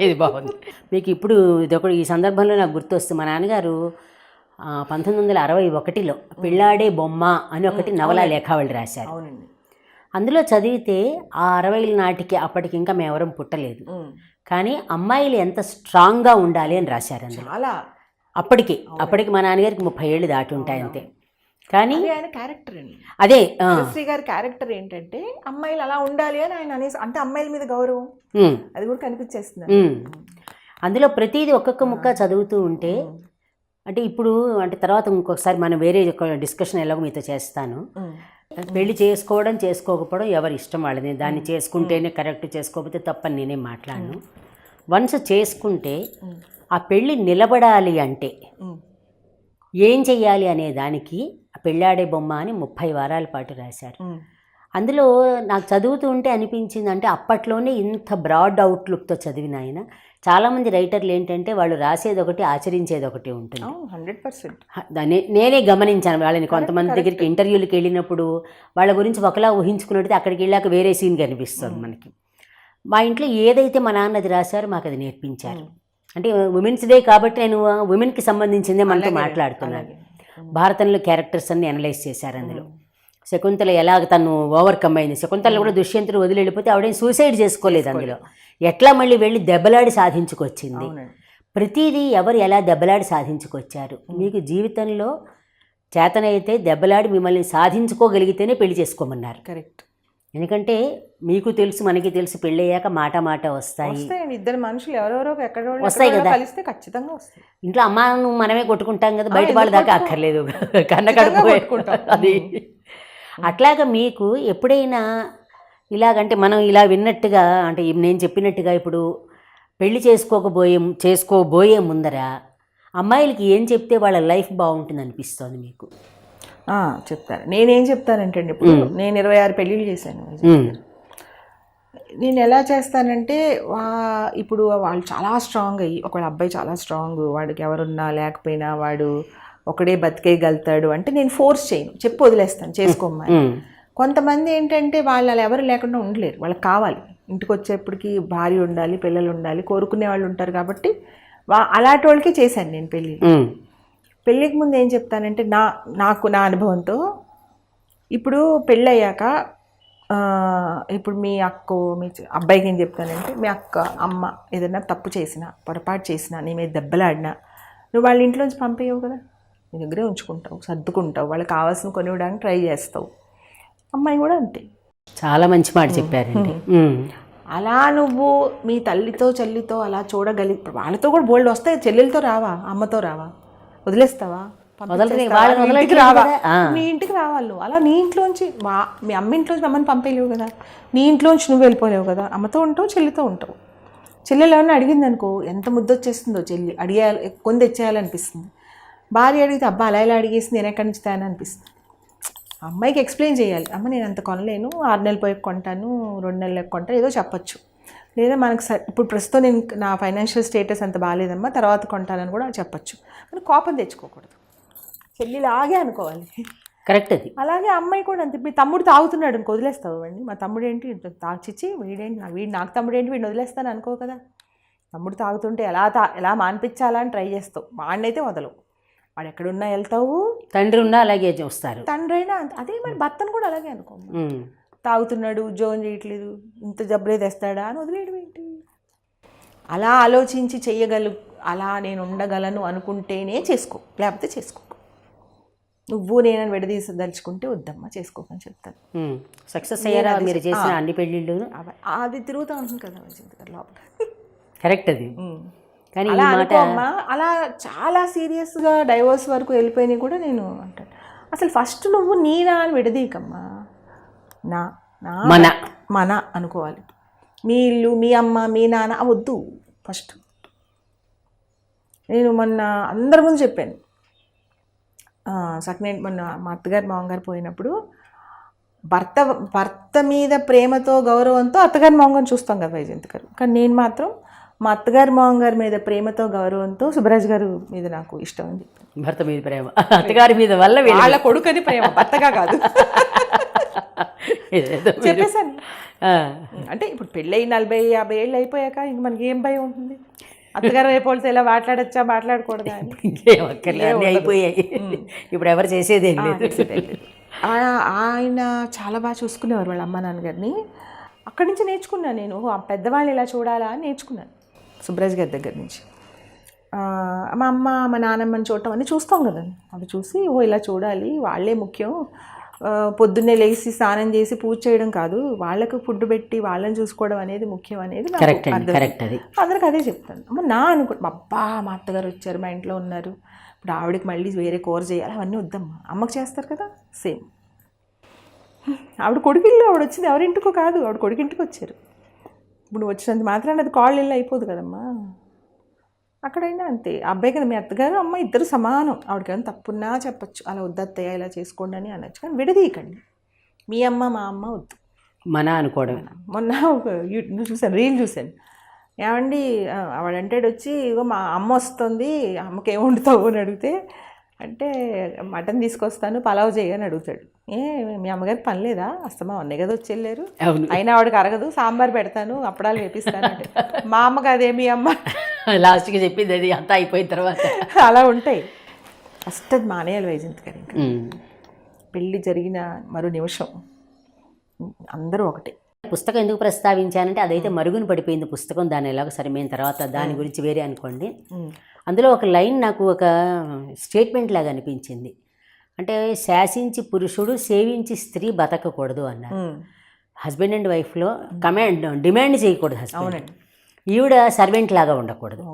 ఇది బాగుంది. మీకు ఇప్పుడు ఇదొకటి ఈ సందర్భంలో నాకు గుర్తొస్తుంది, మా నాన్నగారు 1961లో పిల్లాడే బొమ్మ అని ఒకటి నవల లేఖావళి రాశారు. అవునండి. అందులో చదివితే ఆ 60ల నాటికి అప్పటికి ఇంకా మేమెవరం పుట్టలేదు, కానీ అమ్మాయిలు ఎంత స్ట్రాంగ్గా ఉండాలి అని రాశారు అందులో. చాలా అప్పటికి మా నాన్నగారికి 30 ఏళ్ళు దాటి ఉంటాయి అంతే. కానీ ఆయన క్యారెక్టర్ అండి, అదే శ్రీ గారి క్యారెక్టర్ ఏంటంటే అమ్మాయిలు అలా ఉండాలి అని ఆయన అనేసి, అంటే అమ్మాయిల మీద గౌరవం అది కూడా కనిపించేస్తుంది అందులో. ప్రతిదీ ఒక్కొక్క ముక్క చదువుతూ ఉంటే అంటే ఇప్పుడు అంటే తర్వాత ఇంకొకసారి మనం వేరే డిస్కషన్ ఎలాగో మీతో చేస్తాను. పెళ్లి చేసుకోకపోవడం ఎవరి ఇష్టం వాళ్ళది, దాన్ని చేసుకుంటేనే కరెక్ట్, చేసుకోకపోతే తప్పని నేనేం మాట్లాడను. వన్స్ చేసుకుంటే ఆ పెళ్ళి నిలబడాలి అంటే ఏం చెయ్యాలి అనే దానికి పెళ్ళాడే బొమ్మ అని 30 వారాల పాటు రాశారు. అందులో నాకు చదువుతూ ఉంటే అనిపించింది, అంటే అప్పట్లోనే ఇంత బ్రాడ్ అవుట్లుక్తో చదివిన ఆయన. చాలామంది రైటర్లు ఏంటంటే వాళ్ళు రాసేది ఒకటి, ఆచరించేది ఒకటి ఉంటుంది. 100% దాన్ని నేనే గమనించాను. వాళ్ళని కొంతమంది దగ్గరికి ఇంటర్వ్యూలకు వెళ్ళినప్పుడు వాళ్ళ గురించి ఒకలా ఊహించుకున్నట్టు అక్కడికి వెళ్ళాక వేరే సీన్ కనిపిస్తుంది మనకి. మా ఇంట్లో ఏదైతే మా నాన్న అది రాశారో మాకు అది నేర్పించారు. అంటే ఉమెన్స్ డే కాబట్టి నేను ఉమెన్కి సంబంధించిందే మనతో మాట్లాడుతున్నాను. భారతంలో క్యారెక్టర్స్ అన్ని అనలైజ్ చేశారు. అందులో శకుంతల ఎలాగ తను ఓవర్కమ్ అయింది, శకుంతల కూడా దుష్యంతుడు వదిలి వెళ్ళిపోతే ఆవిడేం సూసైడ్ చేసుకోలేదు, అందులో ఎట్లా మళ్ళీ వెళ్ళి దెబ్బలాడి సాధించుకొచ్చింది. ప్రతిదీ ఎవరు ఎలా దెబ్బలాడి సాధించుకొచ్చారు. మీకు జీవితంలో చేతనైతే దెబ్బలాడి మిమ్మల్ని సాధించుకోగలిగితేనే పెళ్లి చేసుకోమన్నారు. కరెక్ట్. ఎందుకంటే మీకు తెలుసు, మనకి తెలుసు, పెళ్ళయ్యాక మాట వస్తాయి. ఇద్దరు మనుషులు ఎవరెవరో వస్తాయి కదా, కలిస్తే ఖచ్చితంగా వస్తాయి. ఇంట్లో అమ్మ నువ్వు మనమే కొట్టుకుంటాం కదా, బయట వాళ్ళ దాకా అక్కర్లేదు, కన్న కడుపు అది. అట్లాగా మీకు ఎప్పుడైనా ఇలాగంటే మనం ఇలా విన్నట్టుగా, అంటే నేను చెప్పినట్టుగా ఇప్పుడు పెళ్లి చేసుకోబోయే ముందర అమ్మాయిలకి ఏం చెప్తే వాళ్ళ లైఫ్ బాగుంటుంది అనిపిస్తుంది మీకు? చెప్తాను. నేనేం చెప్తానంటే అండి, ఇప్పుడు నేను 26 పెళ్ళిళ్ళు చేశాను. నేను ఎలా చేస్తానంటే ఇప్పుడు వాళ్ళు చాలా స్ట్రాంగ్ అయ్యి, ఒకవేళ అబ్బాయి చాలా స్ట్రాంగ్, వాడికి ఎవరున్నా లేకపోయినా వాడు ఒకడే బతికేయగలుగుతాడు అంటే నేను ఫోర్స్ చేయను, చెప్పి వదిలేస్తాను చేసుకోమని. కొంతమంది ఏంటంటే వాళ్ళు అలా ఎవరు లేకుండా ఉండలేరు, వాళ్ళకి కావాలి, ఇంటికి వచ్చేప్పటికి భార్య ఉండాలి, పిల్లలు ఉండాలి, కోరుకునే వాళ్ళు ఉంటారు. కాబట్టి అలాంటి వాళ్ళకే చేశాను నేను పెళ్ళి. పెళ్ళికి ముందు ఏం చెప్తానంటే నాకు నా అనుభవంతో, ఇప్పుడు పెళ్ళయ్యాక ఇప్పుడు మీ అబ్బాయికి ఏం చెప్తానంటే, మీ అమ్మ ఏదైనా తప్పు చేసినా, పొరపాటు చేసినా, నీ మీద దెబ్బలాడినా నువ్వు వాళ్ళ ఇంట్లోంచి పంపేయవు కదా, నీ దగ్గరే ఉంచుకుంటావు, సర్దుకుంటావు, వాళ్ళకి కావాల్సిన కొనివ్వడానికి ట్రై చేస్తావు. అమ్మాయి కూడా అంతే. చాలా మంచి మాట చెప్పారండి. అలా నువ్వు మీ తల్లితో చెల్లితో అలా వాళ్ళతో కూడా బోల్డ్ వస్తాయి, చెల్లెలతో రావా, అమ్మతో రావా, వదిలేస్తావా, నీ ఇంటికి రావాలి. అలా నీ ఇంట్లోంచి మీ అమ్మ ఇంట్లోంచి అమ్మని పంపేయలేవు కదా, నీ ఇంట్లోంచి నువ్వు వెళ్ళిపోలేవు కదా, అమ్మతో ఉంటావు, చెల్లితో ఉంటావు. చెల్లెలు ఏమన్నా అడిగింది అనుకో, ఎంత ముద్దొచ్చేస్తుందో, చెల్లి అడిగేయాలి, కొని తెచ్చేయాలనిపిస్తుంది. భార్య అడిగితే అబ్బా అలా ఎలా అడిగేసి నేను ఎక్కడి నుంచి తేను అనిపిస్తుంది. అమ్మాయికి ఎక్స్ప్లెయిన్ చేయాలి, అమ్మ నేను అంత కొనలేను, 6 నెలలు పోయి కొంటాను, 2 నెలలకు కొంటాను, ఏదో చెప్పచ్చు. లేదా మనకు ఇప్పుడు ప్రస్తుతం నేను నా ఫైనాన్షియల్ స్టేటస్ అంత బాగాలేదమ్మా, తర్వాత కొంటానని కూడా చెప్పచ్చు. మనం కోపం తెచ్చుకోకూడదు, చెల్లిలాగే అనుకోవాలి. కరెక్ట్ అది. అలాగే అమ్మాయి కూడా అంతే. మీ తమ్ముడు తాగుతున్నాడు ఇంక వదిలేస్తావు అండి. మా తమ్ముడు ఏంటి తాగిచ్చి వీడేంటి నాకు తమ్ముడు ఏంటి వీడిని వదిలేస్తాను అనుకో కదా. తమ్ముడు తాగుతుంటే ఎలా మానిపించాలా అని ట్రై చేస్తావు. వాడినైతే వదలవు. వాడు ఎక్కడున్నా వెళ్తావు. తండ్రి ఉన్నా అలాగే చూస్తారు. తండ్రి అయినా అదే మరి భర్తను కూడా అలాగే అనుకో. తాగుతున్నాడు, ఉద్యోగం చేయట్లేదు, ఇంత జబ్బులే తెస్తాడా అని వదిలేయడం ఏంటి. అలా ఆలోచించి అలా నేను ఉండగలను అనుకుంటేనే చేసుకో, లేకపోతే చేసుకో. నువ్వు నేను విడదీసదలుచుకుంటే వద్దమ్మా చేసుకోకని చెప్తాను. సక్సెస్ అయ్యారా మీరు చేసిన అన్ని పెళ్ళిళ్ళు? అది తిరుగుతూ ఉంటుంది కదా లోపల. కరెక్ట్ అది. కానీ అలా అనుకోమ్మా. అలా చాలా సీరియస్గా డైవోర్స్ వరకు వెళ్ళిపోయినాయి కూడా నేను అంటాను. అసలు ఫస్ట్ నువ్వు నీనా అని విడదీకమ్మా. మన అనుకోవాలి. మీ ఇల్లు, మీ అమ్మ, మీ నాన్న వద్దు ఫస్ట్. నేను మొన్న అందరి ముందు చెప్పాను. సెకండ్ మొన్న మా అత్తగారు మామగారు పోయినప్పుడు భర్త మీద ప్రేమతో గౌరవంతో అత్తగారి మామగారిని చూస్తాం కదా వైజయంతి గారు. కానీ నేను మాత్రం మా అత్తగారి మామగారి మీద ప్రేమతో గౌరవంతో సుబ్బరాజ్ గారు మీద నాకు ఇష్టం అని చెప్పాను. భర్త మీద ప్రేమ, అత్తగారి మీద వల్ల వాళ్ళ కొడుకని ప్రేమ, భర్తగా కాదు చెప్పేసాను. అంటే ఇప్పుడు పెళ్ళయి 40-50 ఏళ్ళు అయిపోయాక ఇంక మనకి ఏం భయం ఉంటుంది? అత్తగారు అయిపోతే ఇలా మాట్లాడచ్చా మాట్లాడకూడదా అని. అయిపోయాయి. ఇప్పుడు ఎవరు చేసేది లేదు. ఆయన చాలా బాగా చూసుకునేవారు వాళ్ళ అమ్మ నాన్నగారిని. అక్కడి నుంచి నేర్చుకున్నాను నేను. పెద్దవాళ్ళు ఇలా చూడాలా అని నేర్చుకున్నాను సుబ్బరాజ్ గారి దగ్గర నుంచి. మా అమ్మ మా నాన్నమ్మని చూడటం అన్నీ చూస్తాం కదా. అవి చూసి ఇలా చూడాలి, వాళ్ళే ముఖ్యం. పొద్దున్నే లేచి స్నానం చేసి పూజ చేయడం కాదు, వాళ్ళకు ఫుడ్ పెట్టి వాళ్ళని చూసుకోవడం అనేది ముఖ్యం అనేది అందరికి అదే చెప్తాను. అమ్మ అబ్బా మా అత్తగారు వచ్చారు, మా ఇంట్లో ఉన్నారు, ఇప్పుడు ఆవిడకి మళ్ళీ వేరే కూర చేయాలి, అవన్నీ వద్దమ్మా. అమ్మకి చేస్తారు కదా సేమ్. ఆవిడ కొడుకిల్లు, ఆవిడ వచ్చింది ఎవరింటికో కాదు, ఆవిడ కొడుకింటికి వచ్చారు. ఇప్పుడు వచ్చినంత మాత్రాన్ని అది కాళ్ళు ఇల్లు అయిపోదు కదమ్మా. అక్కడైనా అంతే. అబ్బాయి కదా మీ అత్తగారు అమ్మ ఇద్దరు సమానం. ఆవిడకేమైనా తప్పున్నా చెప్పచ్చు, అలా వద్దత్తయ్య ఇలా చేసుకోండి అని అనొచ్చు. కానీ విడదీయకండి. మీ అమ్మ మా అమ్మ వద్దు, మన అనుకోవడం. మొన్న చూశాను, రీల్ చూశాను. ఏమండి ఆవిడంటాడు వచ్చి, ఇగో మా అమ్మ వస్తుంది, అమ్మకి ఏం వండుతావు అని అడిగితే, అంటే మటన్ తీసుకొస్తాను పలావ్ చేయని అడుగుతాడు. మీ అమ్మగారికి పని లేదా? అస్తమా ఉన్నాయి కదా వచ్చి వెళ్ళారు, అయినా ఆవిడకి అరగదు, సాంబార్ పెడతాను అప్పడాలు వేపిస్తాను అంటే. మా అమ్మకి అదే మీ అమ్మ లాస్ట్కి చెప్పింది అది అంతా అయిపోయిన తర్వాత. అలా ఉంటాయి. ఫస్ట్ అది మానేయాలి వైజయంతి గారు. ఇంకా పెళ్ళి జరిగిన మరో నిమిషం అందరూ ఒకటే. పుస్తకం ఎందుకు ప్రస్తావించానంటే అదైతే మరుగున పడిపోయింది పుస్తకం, దాన్ని ఎలాగో సరిపోయిన తర్వాత దాని గురించి వేరే అనుకోండి. అందులో ఒక లైన్ నాకు ఒక స్టేట్మెంట్ లాగా అనిపించింది. అంటే శాసించి పురుషుడు సేవించి స్త్రీ బతకకూడదు అన్నారు. హస్బెండ్ అండ్ వైఫ్లో డిమాండ్ చేయకూడదు హస్బెండ్. ఈవిడ సర్వెంట్ లాగా ఉండకూడదు,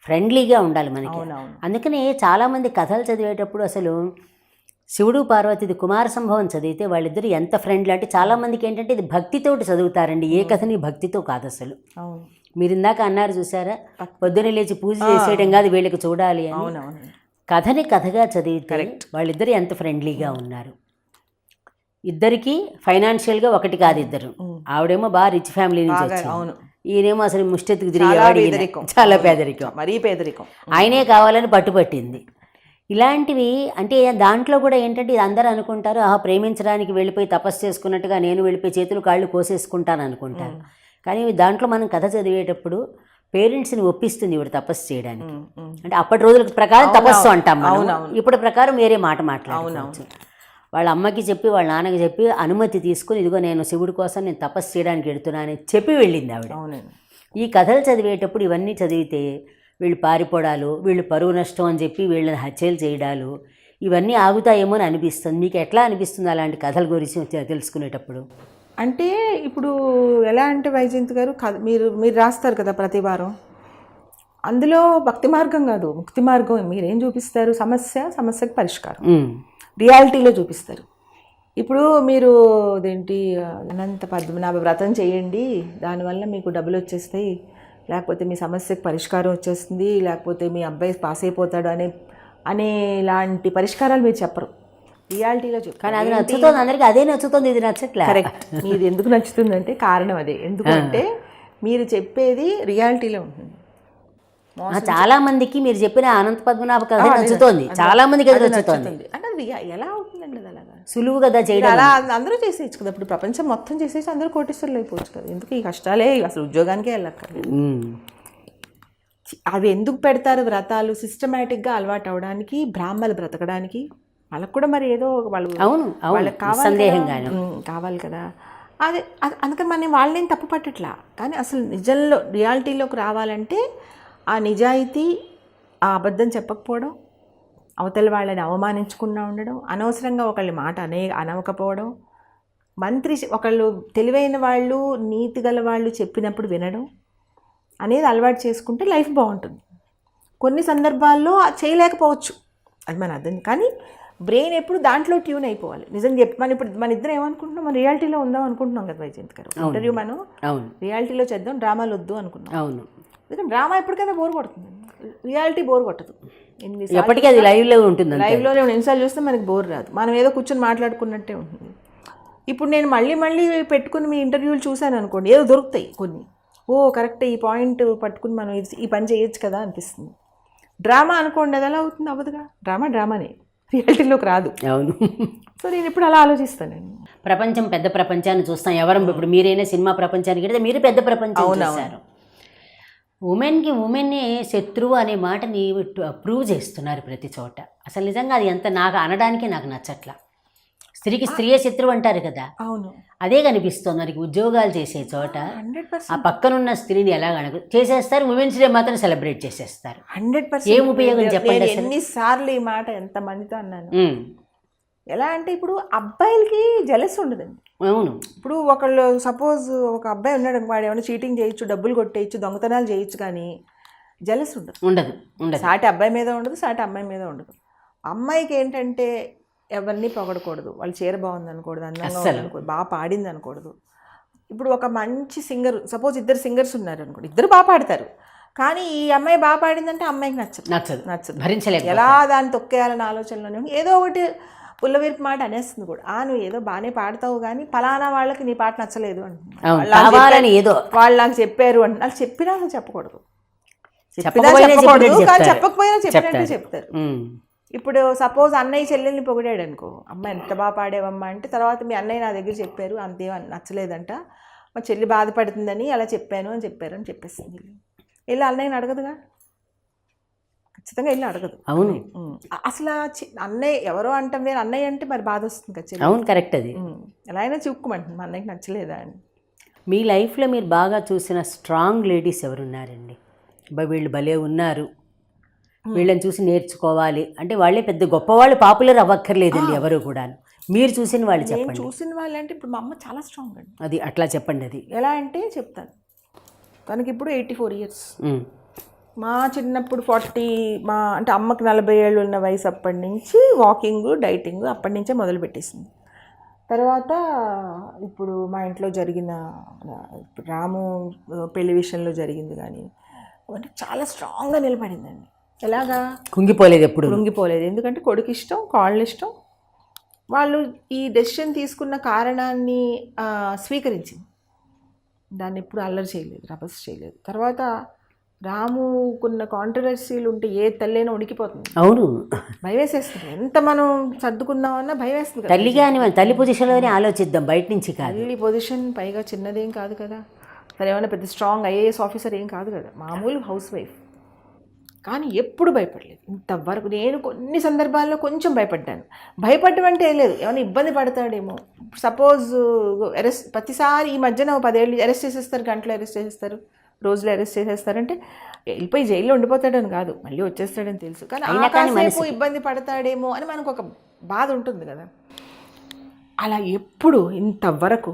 ఫ్రెండ్లీగా ఉండాలి మనకి. అందుకని చాలామంది కథలు చదివేటప్పుడు అసలు శివుడు పార్వతిది కుమార సంభవం చదివితే వాళ్ళిద్దరు ఎంత ఫ్రెండ్లీ అంటే చాలామందికి ఏంటంటే ఇది భక్తితోటి చదువుతారండి, ఏ కథని భక్తితో కాదు అసలు. మీరు ఇందాక అన్నారు చూసారా, పొద్దున లేచి పూజ చేసేయడం కాదు వీళ్ళకి చూడాలి అని. కథని కథగా చదివితే వాళ్ళిద్దరు ఎంత ఫ్రెండ్లీగా ఉన్నారు. ఇద్దరికి ఫైనాన్షియల్గా ఒకటి కాదు ఇద్దరు. ఆవిడేమో బాగా రిచ్ ఫ్యామిలీ నుంచి వచ్చింది, ఈయనేమో అసలు ముష్టెత్తుకు తిరిగేవాడు, చాలా పేదరికం, మరీ పేదరికం. ఆయనే కావాలని పట్టుపట్టింది. ఇలాంటివి అంటే దాంట్లో కూడా ఏంటంటే ఇది అందరూ అనుకుంటారు, ప్రేమించడానికి వెళ్ళిపోయి తపస్సు చేసుకున్నట్టుగా నేను వెళ్ళిపోయి చేతులు కాళ్ళు కోసేసుకుంటాను అనుకుంటాను. కానీ దాంట్లో మనం కథ చదివేటప్పుడు పేరెంట్స్ని ఒప్పిస్తుంది ఇవిడ తపస్సు చేయడానికి. అంటే అప్పటి రోజుల ప్రకారం తపస్సు అంటాం మనం, ఇప్పుడు ప్రకారం వేరే మాట మాట్లాడుకోవచ్చు. వాళ్ళ అమ్మకి చెప్పి వాళ్ళ నాన్నకి చెప్పి అనుమతి తీసుకుని ఇదిగో నేను శివుడి కోసం నేను తపస్సు చేయడానికి వెళుతున్నానని చెప్పి వెళ్ళింది ఆవిడ. ఈ కథలు చదివేటప్పుడు ఇవన్నీ చదివితే వీళ్ళు పారిపోవడాలు, వీళ్ళు పరువు నష్టం అని చెప్పి వీళ్ళని హత్యలు చేయడాలు ఇవన్నీ ఆగుతాయేమో అని అనిపిస్తుంది. మీకు ఎట్లా అనిపిస్తుంది అలాంటి కథల గురించి తెలుసుకునేటప్పుడు? అంటే ఇప్పుడు ఎలా అంటే వైజయంతి గారు మీరు రాస్తారు కదా ప్రతి వారం, అందులో భక్తి మార్గం కాదు ముక్తి మార్గం మీరేం చూపిస్తారు? సమస్యకు పరిష్కారం రియాలిటీలో చూపిస్తారు. ఇప్పుడు మీరు అదేంటి అనంత పద్మనాభ వ్రతం చేయండి, దానివల్ల మీకు డబ్బులు వచ్చేస్తాయి, లేకపోతే మీ సమస్యకు పరిష్కారం వచ్చేస్తుంది, లేకపోతే మీ అబ్బాయి పాస్ అయిపోతాడు అనే ఇలాంటి పరిష్కారాలు మీరు చెప్పరు, రియాలిటీలో చెప్పు. కానీ అది నచ్చుతుంది అందరికీ, అదే నచ్చుతుంది, ఇది నచ్చట్లేదు. కరెక్ట్. మీది ఎందుకు నచ్చుతుందంటే కారణం అదే. ఎందుకంటే మీరు చెప్పేది రియాలిటీలో ఉంటుంది. చాలా మందికి మీరు చెప్పిన అనంత పద్మనాభ కథ నచ్చుతోంది, చాలా మందికి అది నచ్చుతుంది. అంటే కానీ ఎలా అవుతుందండి అది అలాగా? సులువు కదా చేయడం. అలా అందరూ చేసేయచ్చు కదా, ఇప్పుడు ప్రపంచం మొత్తం చేసేసి అందరూ కోటీశ్వరులు అయిపోవచ్చు కదా, ఎందుకు ఈ కష్టాలే, అసలు ఉద్యోగానికే వెళ్ళక్కర్లేదు. అవి ఎందుకు పెడతారు వ్రతాలు? సిస్టమేటిక్గా అలవాటు అవడానికి, బ్రాహ్మలు బ్రతకడానికి, వాళ్ళకు కూడా మరి ఏదో వాళ్ళు వాళ్ళకి కావాలి కదా. అదే అందుకని మనం వాళ్ళని తప్పు పట్టట్లా, కానీ అసలు నిజంలో రియాలిటీలోకి రావాలంటే ఆ నిజాయితీ, ఆ అబద్ధం చెప్పకపోవడం, అవతల వాళ్ళని అవమానించకుండా ఉండడం, అనవసరంగా ఒకళ్ళ మాట అనవకపోవడం, ఒకళ్ళు తెలివైన వాళ్ళు, నీతి గల వాళ్ళు చెప్పినప్పుడు వినడం అనేది అలవాటు చేసుకుంటే లైఫ్ బాగుంటుంది. కొన్ని సందర్భాల్లో చేయలేకపోవచ్చు, అది మన అర్థం, కానీ బ్రెయిన్ ఎప్పుడు దాంట్లో ట్యూన్ అయిపోవాలి. నిజం చెప్పి మన ఇద్దరం ఏమనుకుంటున్నాం, మన రియాలిటీలో ఉందాం అనుకుంటున్నాం కదా వైజయంత్ గారు. ఇంటర్వ్యూ మనం రియాలిటీలో చేద్దాం, డ్రామాలు వద్దు అనుకున్నాం. అవును, ఎందుకంటే డ్రామా ఎప్పటికైనా బోర్ కొడుతుంది, రియాలిటీ బోర్ కొట్టదు. ఎప్పటికీ అది లైవ్లో ఉంటుంది, లైవ్లోనే ఎన్నిసార్లు చూస్తే మనకి బోర్ రాదు, మనం ఏదో కూర్చొని మాట్లాడుకున్నట్టే ఉంటుంది. ఇప్పుడు నేను మళ్ళీ పెట్టుకుని మీ ఇంటర్వ్యూలు చూశాను అనుకోండి, ఏదో దొరుకుతాయి కొన్ని, కరెక్ట్ ఈ పాయింట్ పట్టుకుని మనం ఈ పని చేయొచ్చు కదా అనిపిస్తుంది. డ్రామా అనుకోండి, అది ఎలా అవుతుంది? అవ్వదుగా. డ్రామానే, రియాలిటీలోకి రాదు. అవును. సో నేను ఇప్పుడు అలా ఆలోచిస్తానండి. ప్రపంచం పెద్ద ప్రపంచాన్ని చూస్తాం, ఇప్పుడు మీరైనా సినిమా ప్రపంచానికి వెళ్తే మీరు పెద్ద ప్రపంచం చూశారు. ఉమెన్ని శత్రువు అనే మాటని ప్రూవ్ చేస్తున్నారు ప్రతి చోట. అసలు నిజంగా అది ఎంత నాకు అనడానికి నాకు నచ్చట్లా. స్త్రీకి స్త్రీయే శత్రువు అంటారు కదా, అవును, అదే కనిపిస్తుంది మనకి. ఉద్యోగాలు చేసే చోట ఆ పక్కనున్న స్త్రీని ఎలా చేసేస్తారు, ఉమెన్స్ డే మాత్రం సెలబ్రేట్ చేసేస్తారు. 100% ఏం ఉపయోగం చెప్పండి? ఎన్నిసార్లు ఈ మాట ఎంత మందితో అన్నాను. ఎలా అంటే ఇప్పుడు అబ్బాయిలకి జెలస్ ఉండదండి. అవును, ఇప్పుడు ఒకళ్ళు సపోజ్ ఒక అబ్బాయి ఉన్నాడు, వాడు ఏమైనా చీటింగ్ చేయొచ్చు, డబ్బులు కొట్టేయచ్చు, దొంగతనాలు చేయొచ్చు, కానీ జెలస్ ఉండదు. సాటి అబ్బాయి మీద ఉండదు, సాటి అమ్మాయి మీద ఉండదు. అమ్మాయికి ఏంటంటే ఎవరిని పొగడకూడదు, వాళ్ళు చీర బాగుంది అనకూడదు, అందంగా అనుకోదు, బాగా పాడింది అనకూడదు. ఇప్పుడు ఒక మంచి సింగర్, సపోజ్ ఇద్దరు సింగర్స్ ఉన్నారు అనుకోండి, ఇద్దరు బాగా పాడతారు, కానీ ఈ అమ్మాయి బాగా పాడిందంటే అమ్మాయికి నచ్చదు, భరించలేదు. ఎలా దాన్ని తొక్కేయాలన్న ఆలోచనలోనే ఏదో ఒకటి పుల్లవీర్పు మాట అనేస్తుంది కూడా. నువ్వు ఏదో బాగానే పాడతావు కానీ పలానా వాళ్ళకి నీ పాట నచ్చలేదు అంటున్నాను, ఏదో వాళ్ళు నాకు చెప్పారు అంటే, వాళ్ళు చెప్పినా అసలు చెప్పకూడదు, చెప్పకపోయినా చెప్పినట్టు చెప్తారు. ఇప్పుడు సపోజ్ అన్నయ్య చెల్లెల్ని పొగిడాడు అనుకో, అమ్మ ఎంత బాగా పాడేవమ్మా అంటే, తర్వాత మీ అన్నయ్య నా దగ్గర చెప్పారు అంతే నచ్చలేదంట, మా చెల్లి బాధపడుతుందని అలా చెప్పాను అని చెప్పేస్తుంది. వెళ్ళి అన్నయ్యని అడగదుగా, ఖచ్చితంగా వెళ్ళి అడగదు. అవును, అసలు అన్నయ్య ఎవరో అంటాం వేరు, అన్నయ్య అంటే మరి బాధ వస్తుంది కదా. అవును, కరెక్ట్. అది ఎలా అయినా చిక్కుమంటుంది, మా అన్నయ్యకి నచ్చలేదా అని. మీ లైఫ్లో మీరు బాగా చూసిన స్ట్రాంగ్ లేడీస్ ఎవరున్నారండి? వీళ్ళు భలే ఉన్నారు, వీళ్ళని చూసి నేర్చుకోవాలి అంటే, వాళ్ళే పెద్ద గొప్పవాళ్ళు, పాపులర్ అవ్వక్కర్లేదండి ఎవరు కూడా. మీరు చూసిన వాళ్ళు చెప్పండి. చూసిన వాళ్ళు అంటే ఇప్పుడు మా అమ్మ చాలా స్ట్రాంగ్ అండి. అది అట్లా చెప్పండి. అది ఎలా అంటే చెప్తాను, తనకి ఇప్పుడు 84 years. మా చిన్నప్పుడు 40, అంటే అమ్మకి 40 ఏళ్ళు ఉన్న వయసు అప్పటి నుంచి వాకింగ్, డైటింగ్ అప్పటి నుంచే మొదలుపెట్టేసింది. తర్వాత ఇప్పుడు మా ఇంట్లో జరిగిన రాము పెళ్లి విషయంలో జరిగింది కానీ అంటే చాలా స్ట్రాంగ్గా నిలబడిందండి. ఎలాగా కుంగిపోలేదు, ఎప్పుడు కుంగిపోలేదు. ఎందుకంటే కొడుకు ఇష్టం, కాళ్ళు ఇష్టం, వాళ్ళు ఈ డెసిషన్ తీసుకున్న కారణాన్ని స్వీకరించింది, దాన్ని ఎప్పుడు అల్లరి చేయలేదు, రభస్ చేయలేదు. తర్వాత రాముకున్న కాంట్రవర్సీలు ఉంటే ఏ తల్లైనా ఉడికిపోతుంది. అవును, భయం వేసేస్తుంది, ఎంత మనం సర్దుకుందామన్నా భయం వేస్తుంది. తల్లిగా తల్లి పొజిషన్లోనే ఆలోచిద్దాం, బయట నుంచి కాదు. తల్లి పొజిషన్ పైగా చిన్నదేం కాదు కదా, తను ఏమైనా పెద్ద స్ట్రాంగ్ IAS ఆఫీసర్ ఏం కాదు కదా, మామూలు హౌస్ వైఫ్. కానీ ఎప్పుడు భయపడలేదు ఇంతవరకు. నేను కొన్ని సందర్భాల్లో కొంచెం భయపడ్డాను. భయపడడం అంటే ఏం లేదు, ఏమైనా ఇబ్బంది పడతాడేమో. సపోజ్ అరెస్ట్, ప్రతిసారి ఈ మధ్యన 10 ఏళ్ళు అరెస్ట్ చేసేస్తారు, గంటలో అరెస్ట్ చేసేస్తారు, రోజులో అరెస్ట్ చేసేస్తారంటే వెళ్ళిపోయి జైల్లో ఉండిపోతాడని కాదు, మళ్ళీ వచ్చేస్తాడని తెలుసు, కానీ ఇబ్బంది పడతాడేమో అని మనకు ఒక బాధ ఉంటుంది కదా. అలా ఎప్పుడు ఇంతవరకు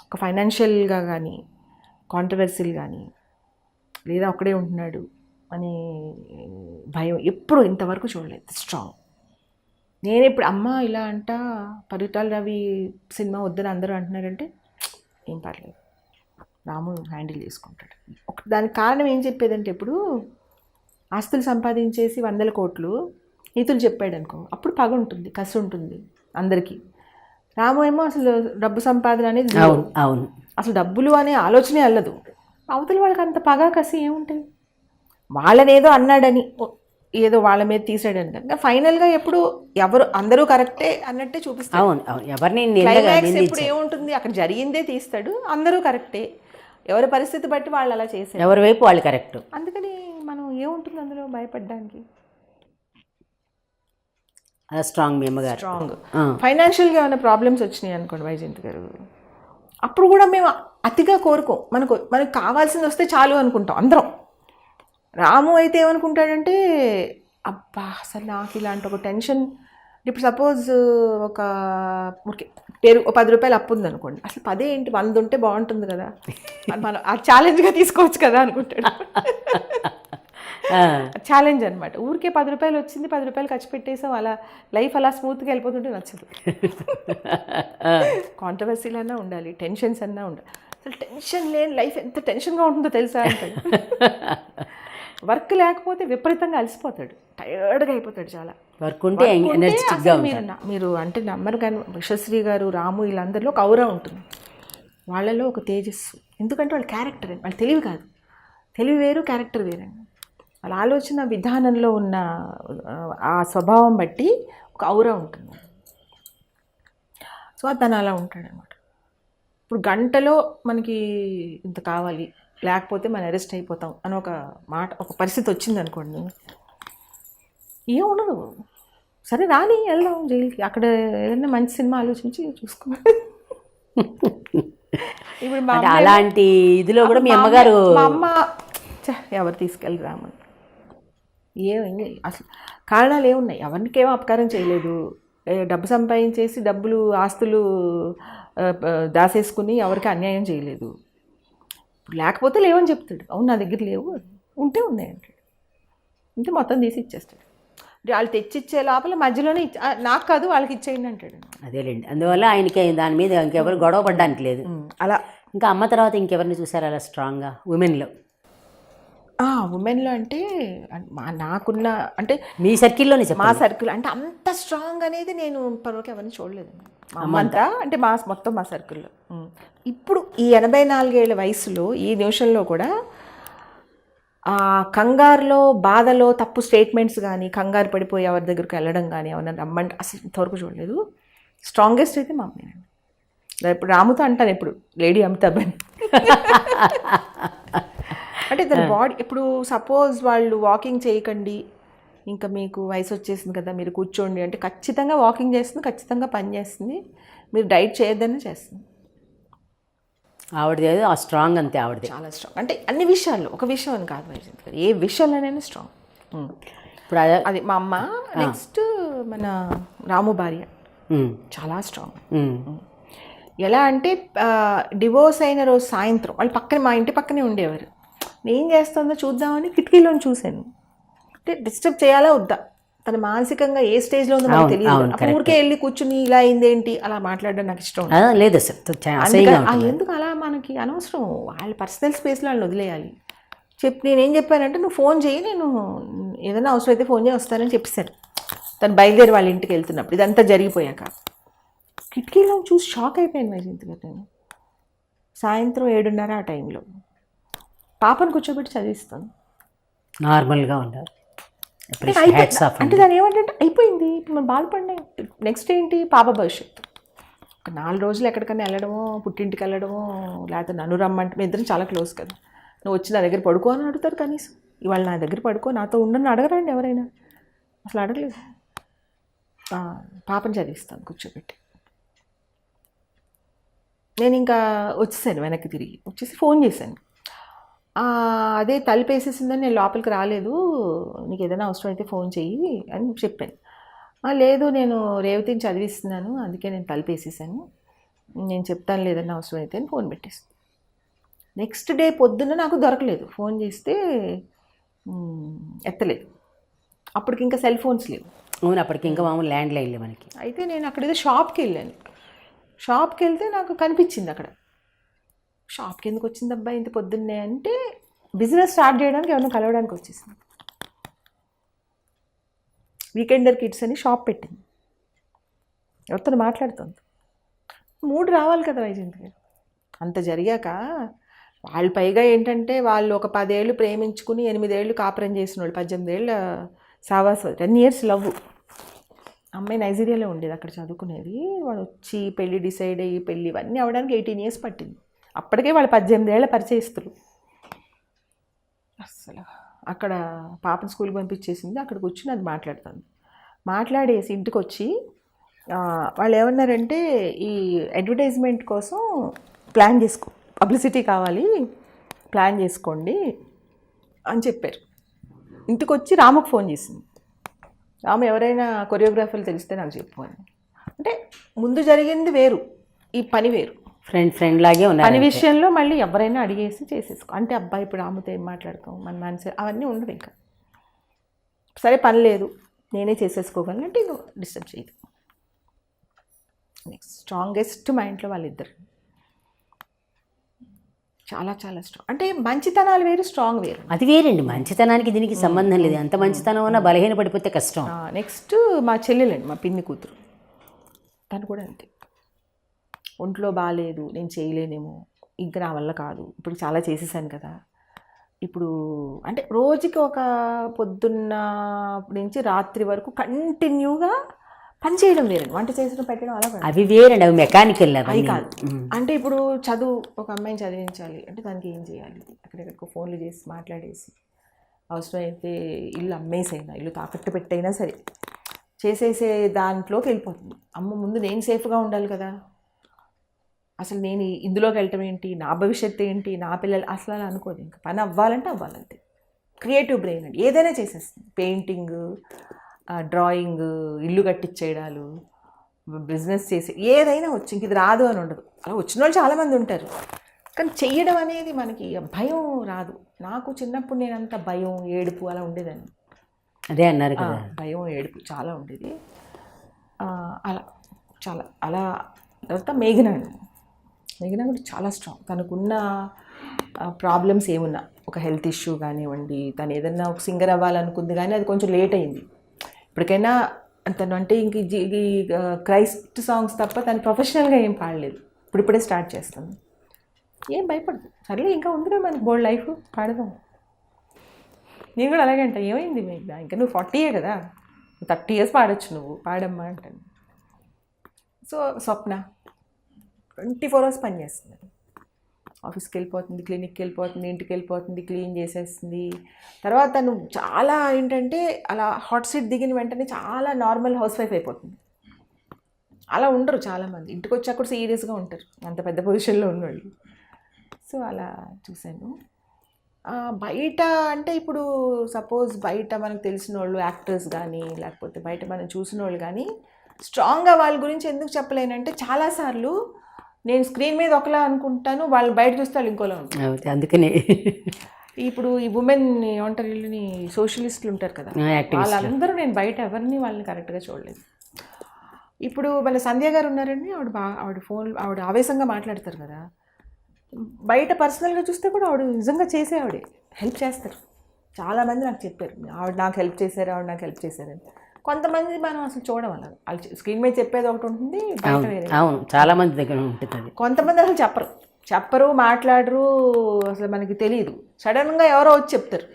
ఒక ఫైనాన్షియల్గా కానీ కాంట్రవర్సీలు కానీ లేదా ఒక్కడే ఉంటున్నాడు అని భయం ఎప్పుడు ఇంతవరకు చూడలేదు. స్ట్రాంగ్. నేను ఇప్పుడు అమ్మ ఇలా అంట పరిటాల రవి సినిమా వద్దని అందరూ అంటున్నారంటే ఏం పర్లేదు, రాము హ్యాండిల్ చేసుకుంటాడు. దానికి కారణం ఏం చెప్పేదంటే, ఇప్పుడు ఆస్తులు సంపాదించేసి 100 కోట్లు నీతులు చెప్పాడు అనుకో, అప్పుడు పగ ఉంటుంది, కసి ఉంటుంది అందరికీ. రాము ఏమో అసలు డబ్బు సంపాదన అనేది అవును, అసలు డబ్బులు అనే ఆలోచనే వెళ్ళదు. అవతల వాళ్ళకి అంత పగ కసి ఏముంటుంది? వాళ్ళనేదో అన్నాడని ఏదో వాళ్ళ మీద తీసాడని కానీ ఫైనల్గా ఎప్పుడు ఎవరు అందరూ కరెక్టే అన్నట్టే చూపిస్తాడు. అవును ఎవరిని క్లైమాక్స్ ఎప్పుడు ఏముంటుంది, అక్కడ జరిగిందే తీస్తాడు, అందరూ కరెక్టే, ఎవరి పరిస్థితి బట్టి వాళ్ళు అలా చేశారు, ఎవరి వైపు వాళ్ళు కరెక్ట్. అందుకని మనం ఏముంటుంది అందులో భయపడడానికి. స్ట్రాంగ్ మీ అమ్మగారు స్ట్రాంగ్. ఫైనాన్షియల్గా ఏమైనా ప్రాబ్లమ్స్ వచ్చినాయి అనుకోండి వైజయంతి గారు, అప్పుడు కూడా మేము అతిగా కోరుకోం, మనకు కావాల్సింది వస్తే చాలు అనుకుంటాం అందరం. రాము అయితే ఏమనుకుంటాడంటే అబ్బా అసలు నాకు ఇలాంటి ఒక టెన్షన్, ఇప్పుడు సపోజ్ ఒక పేరు 10 రూపాయలు అప్పు ఉంది అనుకోండి, అసలు 10 ఏంటి 100 ఉంటే బాగుంటుంది కదా, మనం ఆ ఛాలెంజ్గా తీసుకోవచ్చు కదా అనుకుంటాడు. ఛాలెంజ్ అనమాట. ఊరికే 10 రూపాయలు వచ్చింది 10 రూపాయలు ఖర్చు పెట్టేసాం, అలా లైఫ్ అలా స్మూత్గా వెళ్ళిపోతుంటే నచ్చదు. కాంట్రవర్సీలు అన్నా ఉండాలి, టెన్షన్స్ అన్నా ఉండాలి. అసలు టెన్షన్ లేని లైఫ్ ఎంత టెన్షన్గా ఉంటుందో తెలుసా అంటాడు. వర్క్ లేకపోతే విపరీతంగా అలసిపోతాడు, టైర్డ్గా అయిపోతాడు చాలా. వర్క్ ఉంటే మీరు అంటే నమ్మరు కానీ విశ్వశ్రీ గారు, రాము వీళ్ళందరిలో ఒక ఔరా ఉంటుంది, వాళ్ళలో ఒక తేజస్సు. ఎందుకంటే వాళ్ళ క్యారెక్టర్ అండి, వాళ్ళ తెలివి కాదు, తెలివి వేరు క్యారెక్టర్ వేరండి. వాళ్ళ ఆలోచన విధానంలో ఉన్న ఆ స్వభావం బట్టి ఒక ఔరా ఉంటుంది. సో తను అలా ఉంటాడు అనమాట. ఇప్పుడు గంటలో మనకి ఇంత కావాలి, లేకపోతే మనం అరెస్ట్ అయిపోతాం అని ఒక మాట, ఒక పరిస్థితి వచ్చింది అనుకోండి, ఏం ఉండదు, సరే రాని వెళ్దాం జైలుకి, అక్కడ ఏదైనా మంచి సినిమా ఆలోచించి చూసుకున్నాం. ఇప్పుడు అలాంటి ఇదిలో కూడా మీ అమ్మగారు, మా అమ్మ ఎవరు తీసుకెళ్ళి రామని ఏమి అసలు కారణాలు ఏమున్నాయి, ఎవరికేమో అపకారం చేయలేదు, డబ్బు సంపాదించేసి డబ్బులు ఆస్తులు దాసేసుకుని ఎవరికి అన్యాయం చేయలేదు. లేకపోతే లేవని చెప్తాడు, అవును నా దగ్గర లేవు, ఉంటే ఉన్నాయి అంటాడు, ఉంటే మొత్తం తీసి ఇచ్చేస్తాడు. వాళ్ళు తెచ్చిచ్చే లోపల మధ్యలోనే నాకు కాదు వాళ్ళకి ఇచ్చేయండి అంటాడు. అదేలేండి, అందువల్ల ఆయనకి దాని మీద ఇంకెవరు గొడవ పడడానికి లేదు. అలా ఇంకా అమ్మ తర్వాత ఇంకెవరిని చూసారు అలా స్ట్రాంగ్గా ఉమెన్లో? ఉమెన్లో అంటే నాకున్న అంటే మీ సర్కిల్లోనే మా సర్కిల్ అంటే అంత స్ట్రాంగ్ అనేది నేను ఇప్పటివరకు ఎవరిని చూడలేదు. మా అమ్మ అంతా అంటే మొత్తం మా సర్కిల్లో. ఇప్పుడు ఈ 84 ఏళ్ళ వయసులో ఈ నిమిషంలో కూడా కంగారులో బాధలో తప్పు స్టేట్మెంట్స్ కానీ, కంగారు పడిపోయి ఎవరి దగ్గరికి వెళ్ళడం కానీ, ఎవరైనా రమ్మంటే అసలు ఇంతవరకు చూడలేదు. స్ట్రాంగెస్ట్ అయితే మా అమ్మేనండి. ఇప్పుడు రాముతో అంటాను ఇప్పుడు లేడీ అమితాబ్ అని. అంటే తన బాడీ ఇప్పుడు సపోజ్ వాళ్ళు వాకింగ్ చేయకండి, ఇంకా మీకు వయసు వచ్చేసింది కదా మీరు కూర్చోండి అంటే ఖచ్చితంగా వాకింగ్ చేస్తుంది, ఖచ్చితంగా పని చేస్తుంది. మీరు డైట్ చేయొద్దని చేస్తుంది. ఆవిడది ఆ స్ట్రాంగ్ అంతే, ఆవిడది చాలా స్ట్రాంగ్. అంటే అన్ని విషయాల్లో, ఒక విషయం అని కాదు వైజయంతి గారు, ఏ విషయంలోనైనా స్ట్రాంగ్. ఇప్పుడు అది మా అమ్మ. నెక్స్ట్ మన రాము భార్య చాలా స్ట్రాంగ్. ఎలా అంటే డివోర్స్ అయిన రోజు సాయంత్రం వాళ్ళు పక్కన, మా ఇంటి పక్కనే ఉండేవారు. నేను చేస్తుందో చూద్దామని కిటికీలోని చూశాను. అంటే డిస్టర్బ్ చేయాలా వద్దా, తన మానసికంగా ఏ స్టేజ్లో ఉందో నాకు తెలియదు. ఊరికే వెళ్ళి కూర్చుని ఇలా అయిందేంటి అలా మాట్లాడడం నాకు ఇష్టం లేదు. ఎందుకు అలా మనకి అనవసరం, వాళ్ళ పర్సనల్ స్పేస్లో వాళ్ళని వదిలేయాలి. నేనేం చెప్పానంటే నువ్వు ఫోన్ చేయి, నేను ఏదైనా అవసరం అయితే ఫోన్ చేసి వస్తానని చెప్పేశాను. తను బయలుదేరి వాళ్ళ ఇంటికి వెళ్తున్నప్పుడు ఇదంతా జరిగిపోయాక కిటికీలో చూసి షాక్ అయిపోయాను వైజయంతి గారు. నేను సాయంత్రం 7:30 ఆ టైంలో పాపను కూర్చోబెట్టి చదివిస్తాను. నార్మల్గా ఉన్నారు అంటే దాని ఏమంటే అయిపోయింది, ఇప్పుడు మనం బాధపడినాయి, నెక్స్ట్ ఏంటి పాప భవిష్యత్తు. ఒక 4 రోజులు ఎక్కడికైనా వెళ్ళడమో, పుట్టింటికి వెళ్ళడమో, లేకపోతే నన్ను రమ్మంటే మీ ఇద్దరం చాలా క్లోజ్ కదా, నువ్వు వచ్చి నా దగ్గర పడుకో అని అడుగుతారు కనీసం. ఇవాళ నా దగ్గర పడుకో నాతో ఉండని అడగరండి ఎవరైనా, అసలు అడగలేదు. పాపను చదివిస్తాను కూర్చోబెట్టి. నేను ఇంకా వచ్చేసాను, వెనక్కి తిరిగి వచ్చేసి ఫోన్ చేశాను. అదే తలుపేసేసిందని నేను లోపలికి రాలేదు, నీకు ఏదైనా అవసరం అయితే ఫోన్ చెయ్యి అని చెప్పాను. లేదు నేను రేవతిని చదివిస్తున్నాను అందుకే నేను తలుపేసేసాను, నేను చెప్తాను లేదన్నా అవసరం అయితే అని ఫోన్ పెట్టేస్తాను. నెక్స్ట్ డే పొద్దున్న నాకు దొరకలేదు, ఫోన్ చేస్తే ఎత్తలేదు. అప్పటికి ఇంకా సెల్ ఫోన్స్ లేవు. అవును, అప్పటికి ఇంకా మామూలు ల్యాండ్ లైన్లే మనకి. అయితే నేను అక్కడ ఏదో షాప్కి వెళ్ళాను. షాప్కి వెళ్తే నాకు కనిపించింది అక్కడ. షాప్కి ఎందుకు వచ్చింది అబ్బాయి ఇంత పొద్దున్నే అంటే బిజినెస్ స్టార్ట్ చేయడానికి ఎవరిని కలవడానికి వచ్చేసింది. వీకెండర్ కిడ్స్ అని షాప్ పెట్టింది, ఎవరితో మాట్లాడుతుంది. మూడు రావాలి కదా వైజయంతి గారు. అంత జరిగాక వాళ్ళు పైగా ఏంటంటే వాళ్ళు ఒక 10 ఏళ్ళు ప్రేమించుకుని 8 ఏళ్ళు కాపురం చేసిన వాళ్ళు, 18 ఏళ్ళ సావాస్ 10 years లవ్. అమ్మాయి నైజీరియాలో ఉండేది, అక్కడ చదువుకునేది. వాడు వచ్చి పెళ్ళి డిసైడ్ అయ్యి పెళ్ళి ఇవన్నీ అవ్వడానికి 18 years పట్టింది. అప్పటికే వాళ్ళు 18 ఏళ్ల పరిచయస్తులు. అసలు అక్కడ పాపను స్కూల్కి పంపించేసింది. అక్కడికి వచ్చి అది మాట్లాడేసి ఇంటికి వచ్చి వాళ్ళు ఏమన్నారంటే ఈ అడ్వర్టైజ్మెంట్ కోసం ప్లాన్ పబ్లిసిటీ కావాలి, ప్లాన్ చేసుకోండి అని చెప్పారు. ఇంటికి వచ్చి రాముకు ఫోన్ చేసింది. రాము ఎవరైనా కొరియోగ్రాఫర్లు తెలిస్తే నాకు చెప్పు అని. అంటే ముందు జరిగింది వేరు, ఈ పని వేరు. ఫ్రెండ్ లాగే ఉన్నారు. పని విషయంలో మళ్ళీ ఎవరైనా అడిగేసి చేసేసుకో అంటే అబ్బాయి ఇప్పుడు రాముతో ఏం మాట్లాడతాం, మన మనసు అవన్నీ ఉండదు. ఇంకా సరే పని లేదు నేనే చేసేసుకోగలను అంటే ఇది డిస్టర్బ్ చేయదు. నెక్స్ట్ స్ట్రాంగెస్ట్ మా ఇంట్లో వాళ్ళిద్దరు చాలా చాలా స్ట్రాంగ్. అంటే మంచితనాలు వేరు, స్ట్రాంగ్ వేరు. అది వేరండి, మంచితనానికి దీనికి సంబంధం లేదు. ఎంత మంచితనం ఉన్నా బలహీన పడిపోతే కష్టం. నెక్స్ట్ మా చెల్లెలండి, మా పిన్ని కూతురు. తను కూడా అంతే. ఒంట్లో బాగాలేదు, నేను చేయలేనేమో, ఇంకా నా వల్ల కాదు, ఇప్పుడు చాలా చేసేసాను కదా, ఇప్పుడు అంటే రోజుకి ఒక పొద్దున్న నుంచి రాత్రి వరకు కంటిన్యూగా పని చేయడం వేరండి. వంట చేసడం పెట్టడం అలా అవి వేరండి, అవి మెకానికల్ అవి కాదు. అంటే ఇప్పుడు చదువు, ఒక అమ్మాయిని చదివించాలి అంటే దానికి ఏం చేయాలి, ఎక్కడెక్కడికో ఫోన్లు చేసి మాట్లాడేసి అవసరమైతే ఇల్లు అమ్మేసైనా ఇల్లు తాకట్టు పెట్టైనా సరే చేసేసే దాంట్లోకి వెళ్ళిపోతుంది. అమ్మ ముందు నేను సేఫ్గా ఉండాలి కదా, అసలు నేను ఇందులోకి వెళ్ళటం ఏంటి, నా భవిష్యత్తు ఏంటి, నా పిల్లలు అసలు అలా అనుకోదు. ఇంకా పని అవ్వాలంటే అవ్వాలంతే. క్రియేటివ్ బ్రెయిన్ అండి, ఏదైనా చేసేస్తుంది. పెయింటింగ్, డ్రాయింగ్, ఇల్లు కట్టించేయడాలు, బిజినెస్ చేసి ఏదైనా వచ్చి ఇంక ఇది రాదు అని ఉండదు. అలా వచ్చిన వాళ్ళు చాలామంది ఉంటారు, కానీ చెయ్యడం అనేది మనకి భయం రాదు. నాకు చిన్నప్పుడు నేనంత భయం, ఏడుపు అలా ఉండేదాన్ని. అదే అన్నారు కదా, భయం ఏడుపు చాలా ఉండేది. అలా చాలా అలా. తర్వాత మేఘన కూడా చాలా స్ట్రాంగ్. తనకున్న ప్రాబ్లమ్స్ ఏమున్నా, ఒక హెల్త్ ఇష్యూ కానివ్వండి, తను ఏదన్నా ఒక సింగర్ అవ్వాలనుకుంది కానీ అది కొంచెం లేట్ అయింది. ఇప్పటికైనా తను అంటే ఇంక ఈ క్రైస్ట్ సాంగ్స్ తప్ప తను ప్రొఫెషనల్గా ఏం పాడలేదు. ఇప్పుడిప్పుడే స్టార్ట్ చేస్తాను. ఏం భయపడదు, సర్లే ఇంకా ఉందిగా మనకి బోల్డ్ లైఫ్, పాడదాం. నేను కూడా అలాగే అంట, ఏమైంది మీకు ఇంకా నువ్వు 40 కదా, 30 years పాడొచ్చు, నువ్వు పాడమ్మా అంటాను. సో స్వప్న 24 hours పని చేస్తుంది. ఆఫీస్కి వెళ్ళిపోతుంది, క్లినిక్కి వెళ్ళిపోతుంది, ఇంటికి వెళ్ళిపోతుంది, క్లీన్ చేసేస్తుంది. తర్వాత నువ్వు చాలా ఏంటంటే అలా హాట్ సీట్ దిగిన వెంటనే చాలా నార్మల్ హౌస్ వైఫ్ అయిపోతుంది. అలా ఉండరు చాలామంది, ఇంటికి వచ్చాక కూడా సీరియస్గా ఉంటారు అంత పెద్ద పొజిషన్లో ఉన్నవాళ్ళు. సో అలా చూశాను. బయట అంటే ఇప్పుడు సపోజ్ బయట మనకు తెలిసిన వాళ్ళు యాక్టర్స్ కానీ లేకపోతే బయట మనం చూసిన వాళ్ళు కానీ స్ట్రాంగ్గా వాళ్ళ గురించి ఎందుకు చెప్పలేనంటే చాలాసార్లు నేను స్క్రీన్ మీద ఒకలా అనుకుంటాను, వాళ్ళు బయట చూస్తే వాళ్ళు ఇంకోలా ఉంటారు. అందుకనే ఇప్పుడు ఈ ఉమెన్ ఏమంటారు, వీళ్ళని సోషలిస్టులు ఉంటారు కదా, వాళ్ళందరూ నేను బయట ఎవరిని వాళ్ళని కరెక్ట్గా చూడలేదు. ఇప్పుడు మన సంధ్య గారు ఉన్నారండి, ఆవిడ ఆవేశంగా మాట్లాడతారు కదా, బయట పర్సనల్గా చూస్తే కూడా ఆవిడ నిజంగా ఆవిడే హెల్ప్ చేస్తారు. చాలామంది నాకు చెప్పారు, ఆవిడ నాకు హెల్ప్ చేశారని. కొంతమంది మనం అసలు చూడడం అలా, వాళ్ళు స్క్రీన్ మీద చెప్పేది ఒకటి ఉంటుంది, బయట వేరే. అవును, చాలా మంది దగ్గర ఉంటుంది. కొంతమంది అసలు చెప్పరు, మాట్లాడరు, అసలు మనకి తెలియదు. సడన్గా ఎవరో వచ్చి చెప్తారు,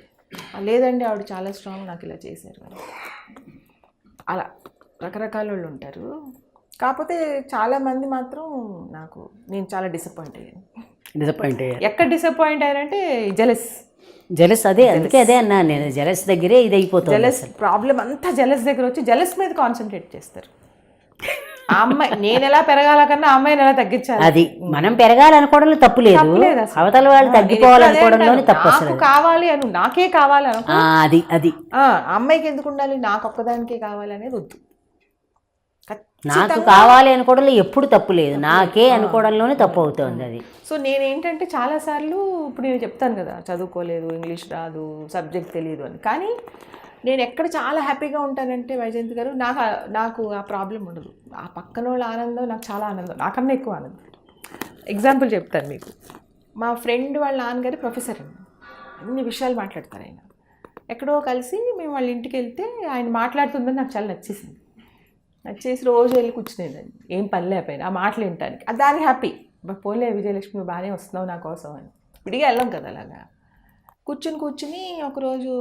లేదండి ఆవిడ చాలా స్ట్రాంగ్, నాకు ఇలా చేశారు. అలా రకరకాల వాళ్ళు ఉంటారు. కాకపోతే చాలామంది మాత్రం నేను చాలా డిసప్పాయింట్ అయ్యాను. ఎక్కడ డిసప్పాయింట్ అయ్యారంటే జెలస్ అందుకే అదే అన్నా నేను, జెలస్ దగ్గరే ఇది అయిపోతుంది. జెలస్ ప్రాబ్లం అంతా జెలస్ దగ్గర వచ్చి జెలస్ మీద కాన్సన్ట్రేట్ చేస్తారు. ఆ అమ్మాయి నేను ఎలా పెరగాల కన్నా ఆ అమ్మాయిని ఎలా తగ్గించాలి. అది మనం పెరగాలనుకోవడంలో తప్పు లేదు, అవతల వాళ్ళు తగ్గిపోవాలనుకోవడంలోనే తప్పు. నాకు కావాలి అను, నాకే కావాలి అను, అది ఆ అమ్మాయికి ఎందుకు ఉండాలి, నాకు ఒక్కదానికే కావాలి అనేది వద్దు. నాకు కావాలి అనుకోవడంలో ఎప్పుడు తప్పు లేదు, నాకే అనుకోవడంలోనే తప్పు అవుతుంది అది. సో నేనేంటంటే చాలాసార్లు ఇప్పుడు నేను చెప్తాను కదా, చదువుకోలేదు, ఇంగ్లీష్ రాదు, సబ్జెక్ట్ తెలియదు అని, కానీ నేను ఎక్కడ చాలా హ్యాపీగా ఉంటానంటే వైజయంతి గారు, నాకు ఆ ప్రాబ్లం ఉండదు. ఆ పక్కన వాళ్ళ ఆనందం నాకు చాలా ఆనందం, నాకన్నా ఎక్కువ ఆనందం. ఎగ్జాంపుల్ చెప్తాను మీకు. మా ఫ్రెండ్ వాళ్ళ నాన్నగారు ప్రొఫెసర్ అండి, అన్ని విషయాలు మాట్లాడతారు ఆయన. ఎక్కడో కలిసి మేము వాళ్ళ ఇంటికి వెళ్తే ఆయన మాట్లాడుతుందని నాకు చాలా నచ్చేసి రోజు వెళ్ళి కూర్చునేదండి, ఏం పని లేకపోయినా ఆ మాటలు వినటానికి. దానికి హ్యాపీ, పోలే విజయలక్ష్మి బాగానే వస్తున్నావు నా కోసం అని. విడిగా వెళ్ళాం కదా, అలాగా కూర్చుని ఒకరోజు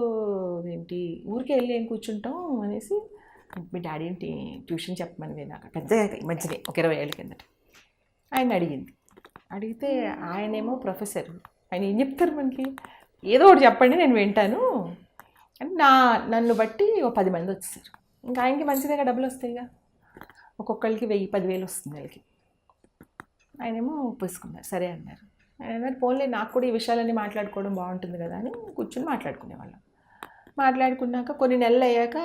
ఏంటి ఊరికి వెళ్ళి ఏం కూర్చుంటాం అనేసి, మీ డాడీ ఏంటి ట్యూషన్ చెప్పమని నాకు పెద్ద మంచిది ఒక 20 ఏళ్ళ కిందట ఆయన అడిగితే ఆయనేమో ప్రొఫెసర్, ఆయన ఏం చెప్తారు మనకి, ఏదో ఒకటి చెప్పండి నేను వింటాను అంటే నన్ను బట్టి ఓ 10 మంది వచ్చేసారు. ఇంకా ఆయనకి మంచిదేగా డబ్బులు వస్తాయిగా, ఒక్కొక్కరికి 10,000-10,000 వస్తుంది నెలకి. ఆయనేమో ఒప్పేసుకున్నారు, సరే అన్నారు. ఆయన అన్నారు పోన్లే నాకు కూడా ఈ విషయాలన్నీ మాట్లాడుకోవడం బాగుంటుంది కదా అని కూర్చొని మాట్లాడుకునేవాళ్ళం. మాట్లాడుకున్నాక కొన్ని నెలలు అయ్యాక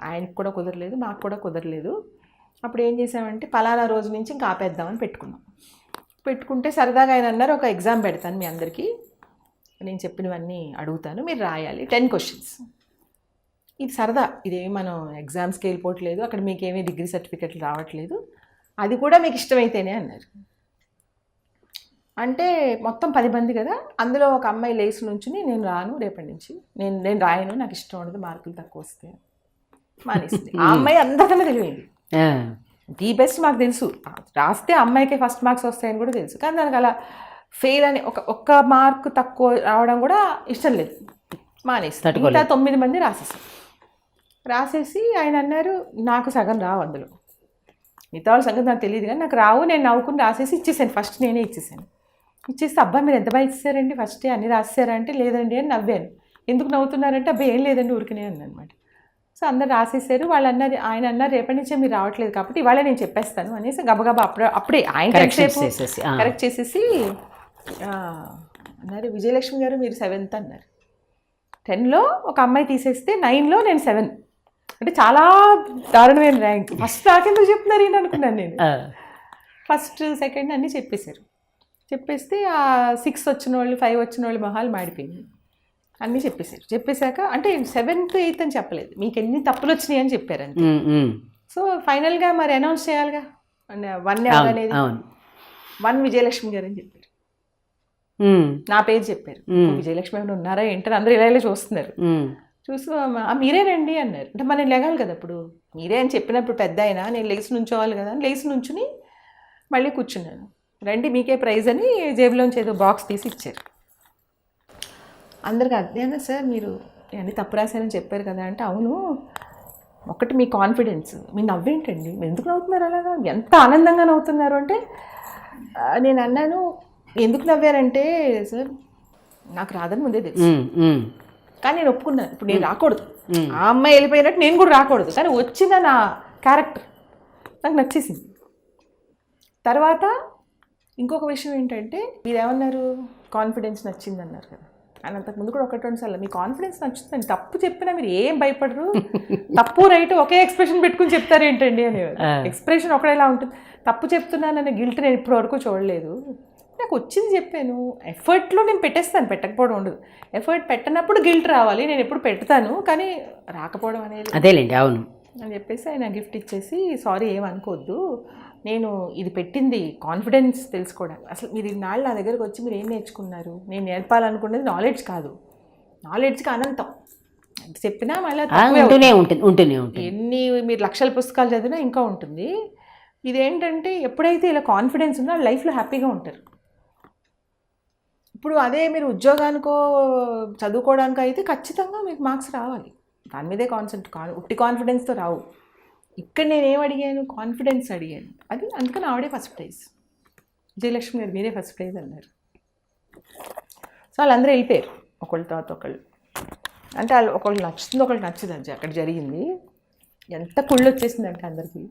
ఆయనకు కూడా కుదరలేదు, మాకు కూడా కుదరలేదు. అప్పుడు ఏం చేసామంటే పలానా రోజు నుంచి ఇంకా ఆపేద్దామని పెట్టుకుంటే సరదాగా ఆయన అన్నారు ఒక ఎగ్జామ్ పెడతాను మీ అందరికీ, నేను చెప్పినవన్నీ అడుగుతాను, మీరు రాయాలి 10 questions. ఇది సరదా, ఇదేమి మనం ఎగ్జామ్స్కి వెళ్ళిపోవట్లేదు, అక్కడ మీకేమీ డిగ్రీ సర్టిఫికెట్లు రావట్లేదు, అది కూడా మీకు ఇష్టమైతేనే అన్నారు. అంటే మొత్తం 10 మంది కదా, అందులో ఒక అమ్మాయి లేచి నుంచుని నేను రాను రేపటి నుంచి, నేను రాయను, నాకు ఇష్టం ఉండదు, మార్కులు తక్కువ వస్తాయి మానేసింది. ఆ అమ్మాయి అందరికన్నా తెలియదు, ది బెస్ట్ మాకు తెలుసు, రాస్తే అమ్మాయికే ఫస్ట్ మార్క్స్ వస్తాయని కూడా తెలుసు, కానీ దానికి అలా ఫెయిల్ అని ఒక్క మార్కు తక్కువ రావడం కూడా ఇష్టం లేదు, మానేసి మిగతా 9 మంది రాసేసి ఆయన అన్నారు నాకు సగం రావు అందులో, మిగతా వాళ్ళ సంగతి నాకు తెలియదు కానీ నాకు రావు, నేను నవ్వుకుని రాసేసి ఇచ్చేసాను, ఫస్ట్ నేనే ఇచ్చేసాను. ఇచ్చేస్తే అబ్బాయి మీరు ఎంత బాగా ఇచ్చేసారండి, ఫస్ట్ అన్నీ రాసేసారా అంటే లేదండి అని నవ్వాను. ఎందుకు నవ్వుతున్నారంటే అబ్బాయి ఏం లేదండి ఊరికనే అన్నమాట. సో అందరు రాసేసారు. వాళ్ళు అన్నారు, ఆయన అన్నారు రేపటి నుంచే మీరు రావట్లేదు కాబట్టి ఇవాళ నేను చెప్పేస్తాను అనేసి గబగబా అప్పుడే ఆయన కరెక్ట్ చేసేసి అన్నారు విజయలక్ష్మి గారు మీరు 7th అన్నారు. 10లో ఒక అమ్మాయి తీసేస్తే 9లో నేను 7, అంటే చాలా దారుణమైన ర్యాంక్. ఫస్ట్ నాకెందుకు చెప్తున్నారు ఏంటి అనుకున్నాను నేను. ఫస్ట్ సెకండ్ అన్నీ చెప్పేస్తే ఆ 6 వచ్చిన వాళ్ళు 5 వచ్చిన వాళ్ళు మొహాలు మాడిపోయింది, అన్నీ చెప్పేశాక అంటే 7th 8th అని చెప్పలేదు, మీకు ఎన్ని తప్పులు వచ్చినాయి అని చెప్పారంటే. సో ఫైనల్గా మరి అనౌన్స్ చేయాలిగా, 1 అనేది 1 విజయలక్ష్మి గారు అని చెప్పారు, నా పేరు చెప్పారు. విజయలక్ష్మి ఏమైనా ఉన్నారా ఏంటని అందరూ ఇలా చూస్తున్నారు. చూసి మీరేనండి అన్నారు. అంటే మనం లేగాలి కదా, ఇప్పుడు మీరే అని చెప్పినప్పుడు పెద్ద అయినా నేను లేచి నుంచోవాలి కదా అని లేచి నుంచుని మళ్ళీ కూర్చున్నాను. రండి మీకే ప్రైజ్ అని జేబులోంచి ఏదో బాక్స్ తీసి ఇచ్చారు. అందరికి అదేనా సార్ మీరు అన్నీ తప్పు రాశారని చెప్పారు కదా అంటే, అవును ఒకటి మీ కాన్ఫిడెన్స్, మీ నవ్వేంటండి, మీరు ఎందుకు నవ్వుతున్నారు అలాగా, ఎంత ఆనందంగా నవ్వుతున్నారు అంటే. నేను అన్నాను ఎందుకు నవ్వారంటే సార్ నాకు రాదని ముందే తెలుసు, కానీ నేను ఒప్పుకున్నాను ఇప్పుడు నేను రాకూడదు, ఆ అమ్మాయి వెళ్ళిపోయినట్టు నేను కూడా రాకూడదు, కానీ వచ్చిన నా క్యారెక్టర్ నాకు నచ్చేసింది. తర్వాత ఇంకొక విషయం ఏంటంటే మీరు ఏమన్నారు కాన్ఫిడెన్స్ నచ్చింది అన్నారు కదా, అని అంతకుముందు కూడా 1-2 సార్లు మీ కాన్ఫిడెన్స్ నచ్చుతుంది, తప్పు చెప్పినా మీరు ఏం భయపడరు, తప్పు రైట్ ఒకే ఎక్స్ప్రెషన్ పెట్టుకుని చెప్తారు ఏంటండి అనేవారు. ఎక్స్ప్రెషన్ ఒకటేలా ఉంటుంది, తప్పు చెప్తున్నాననే గిల్ట్ నేను ఇప్పటి వరకు చూడలేదు, నాకు వచ్చింది చెప్పాను, ఎఫర్ట్లో నేను పెట్టేస్తాను, పెట్టకపోవడం ఉండదు, ఎఫర్ట్ పెట్టనప్పుడు గిల్ట్ రావాలి, నేను ఎప్పుడు పెడతాను కానీ రాకపోవడం అనేది అదేలేండి. అవును అని చెప్పేసి ఆయన గిఫ్ట్ ఇచ్చేసి సారీ ఏమనుకోవద్దు, నేను ఇది పెట్టింది కాన్ఫిడెన్స్ తెలుసుకోవడానికి, అసలు మీరు ఇన్నాళ్ళు నా దగ్గరకు వచ్చి మీరు ఏం నేర్చుకున్నారు, నేను నేర్పాలనుకున్నది నాలెడ్జ్ కాదు, నాలెడ్జ్కి అనంతం చెప్పినా మళ్ళీ ఉంటూనే ఉంటుంది, ఎన్ని మీరు లక్షల పుస్తకాలు చదివినా ఇంకా ఉంటుంది. ఇదేంటంటే ఎప్పుడైతే ఇలా కాన్ఫిడెన్స్ ఉందో లైఫ్లో హ్యాపీగా ఉంటారు. ఇప్పుడు అదే మీరు ఉద్యోగానికో చదువుకోవడానికో అయితే ఖచ్చితంగా మీకు మార్క్స్ రావాలి, దాని మీదే ఉట్టి కాన్ఫిడెన్స్తో రావు. ఇక్కడ నేనేం అడిగాను, కాన్ఫిడెన్స్ అడిగాను, అది అందుకని ఆవిడే ఫస్ట్ ప్రైజ్, విజయలక్ష్మి గారు మీరే ఫస్ట్ ప్రైజ్ అన్నారు. సో వాళ్ళందరూ వెళ్ళిపోయారు ఒకళ్ళ తర్వాత ఒకళ్ళు, అంటే వాళ్ళు ఒకళ్ళు నచ్చుతుంది ఒకళ్ళు నచ్చదు, అది అక్కడ జరిగింది. ఎంత కుళ్ళు వచ్చేసిందంటే అందరికీ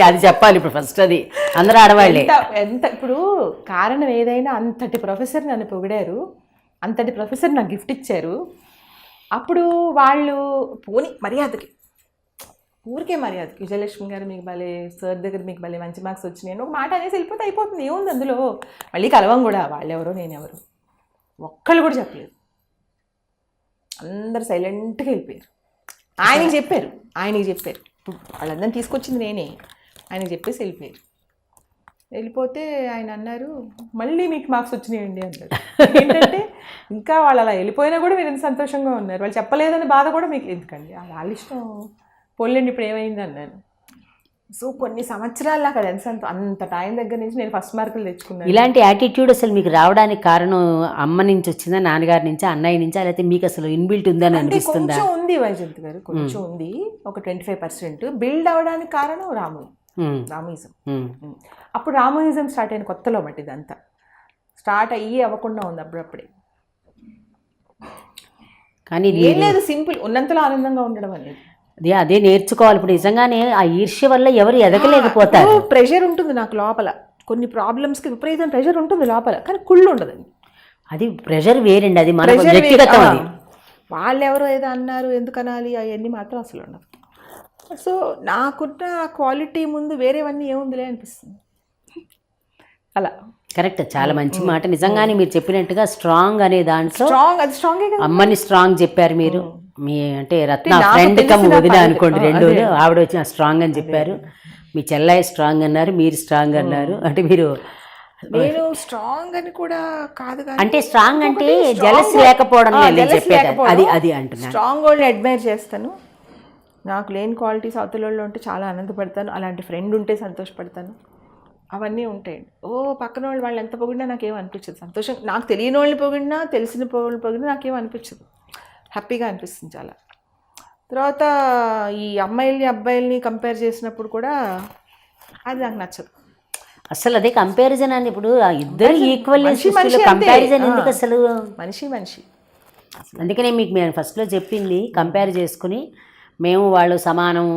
అది చెప్పాలి ఇప్పుడు ఫస్ట్, అది అందరూ ఆడవాళ్ళే. ఎంత ఇప్పుడు కారణం ఏదైనా అంతటి ప్రొఫెసర్ నన్ను పొగిడారు, అంతటి ప్రొఫెసర్ నాకు గిఫ్ట్ ఇచ్చారు, అప్పుడు వాళ్ళు పోని మర్యాదకి ఊరికే మర్యాదకి విజయలక్ష్మి గారు మీకు భలే, సార్ దగ్గర మీకు భలే మంచి మార్క్స్ వచ్చినాయి ఒక మాట అనేసి వెళ్ళిపోతే అయిపోతుంది, ఏముంది అందులో, మళ్ళీ కలవం కూడా, వాళ్ళెవరో నేనెవరు ఒక్కళ్ళు కూడా చెప్పలేదు, అందరు సైలెంట్గా వెళ్ళిపోయారు. ఆయనకి చెప్పారు ఇప్పుడు వాళ్ళందరినీ తీసుకొచ్చింది నేనే, ఆయనకి చెప్పేసి వెళ్ళిపోతే ఆయన అన్నారు మళ్ళీ మీకు మార్క్స్ వచ్చినాయండి అన్నారు. ఏంటంటే ఇంకా వాళ్ళు అలా వెళ్ళిపోయినా కూడా మీరు ఎంత సంతోషంగా ఉన్నారు, వాళ్ళు చెప్పలేదని బాధ కూడా మీకు ఎందుకండి, వాళ్ళ ఇష్టం, పోలేండి ఇప్పుడు ఏమైంది అన్నాను. సో కొన్ని సంవత్సరాలు నాకు అది అంత టైం దగ్గర నుంచి నేను ఫస్ట్ మార్కులు తెచ్చుకున్నాను. ఇలాంటి యాటిట్యూడ్ అసలు మీకు రావడానికి కారణం అమ్మ నుంచి వచ్చిందా, నాన్నగారి నుంచి, అన్నయ్య నుంచి, లేకపోతే మీకు అసలు ఇన్బిల్ట్ ఉందని అనిపిస్తుందా? కొంచెం ఉంది వైజయంత్ గారు, కొంచెం ఉంది, ఒక 25% బిల్డ్ అవ్వడానికి కారణం రామోయిజం. అప్పుడు రామోయిజం స్టార్ట్ అయిన కొత్తలో బట్టి ఇదంతా స్టార్ట్ అవ్వకుండా ఉంది అప్పుడప్పుడే. కానీ ఏం లేదు, సింపుల్, ఉన్నంతలో ఆనందంగా ఉండడం అనేది అదే నేర్చుకోవాలి. ఇప్పుడు నిజంగానే ఆ ఈర్ష్య వల్ల ఎవరు ఎదగలేకపోతారు. ప్రెషర్ ఉంటుంది నాకు లోపల, కొన్ని ప్రాబ్లమ్స్కి విపరీతం ప్రెషర్ ఉంటుంది లోపల, కానీ కుళ్ళు ఉండదు. అది ప్రెషర్ వేరండి, అది మన వ్యక్తిగతం. అది వాళ్ళు ఎవరో ఏదో అన్నారు ఎందుకు అనాలి అవన్నీ మాత్రం అసలు ఉండదు. సో నాకున్న క్వాలిటీ ముందు వేరేవన్నీ ఏముందిలే అనిపిస్తుంది. అలా కరెక్ట్, చాలా మంచి మాట. నిజంగానే మీరు చెప్పినట్టుగా స్ట్రాంగ్ అనే దాంట్లో స్ట్రాంగ్ అమ్మని స్ట్రాంగ్ చెప్పారు మీరు. మీ అంటే రత్న ఫ్రెండ్ కమ్ వదిన అనుకోండి, రెండు ఆవిడ వచ్చి స్ట్రాంగ్ అని చెప్పారు, మీ చెల్లాయి స్ట్రాంగ్ అన్నారు, మీరు స్ట్రాంగ్ అన్నారు. అంటే మీరు నేను స్ట్రాంగ్ అని కూడా కాదు, అంటే స్ట్రాంగ్ అంటే జెలస్ లేకపోవడం చెప్పేది అది అంటున్నాను. స్ట్రాంగ్ వాళ్ళని అడ్మైర్ చేస్తాను, నాకు లేని క్వాలిటీస్ అవతల వాళ్ళు ఉంటే చాలా ఆనందపడతాను, అలాంటి ఫ్రెండ్ ఉంటే సంతోషపడతాను, అవన్నీ ఉంటాయండి. పక్కన వాళ్ళు ఎంత పొగిడినా నాకేం అనిపించదు, సంతోషం. నాకు తెలియని వాళ్ళని పొగిడినా తెలిసిన వాళ్ళు పొగిడినా నాకేం అనిపించదు, హ్యాపీగా అనిపిస్తుంది చాలా. తర్వాత ఈ అబ్బాయిల్ని కంపేర్ చేసినప్పుడు కూడా అది నాకు నచ్చదు అసలు. అదే కంపారిజన్ అని, ఇప్పుడు ఇద్దరు ఈక్వల్ కంపారిజన్ ఎందుకు అసలు? మనిషి అందుకనే మీకు నేను ఫస్ట్లో చెప్పింది, కంపేర్ చేసుకుని మేము వాళ్ళు సమానం,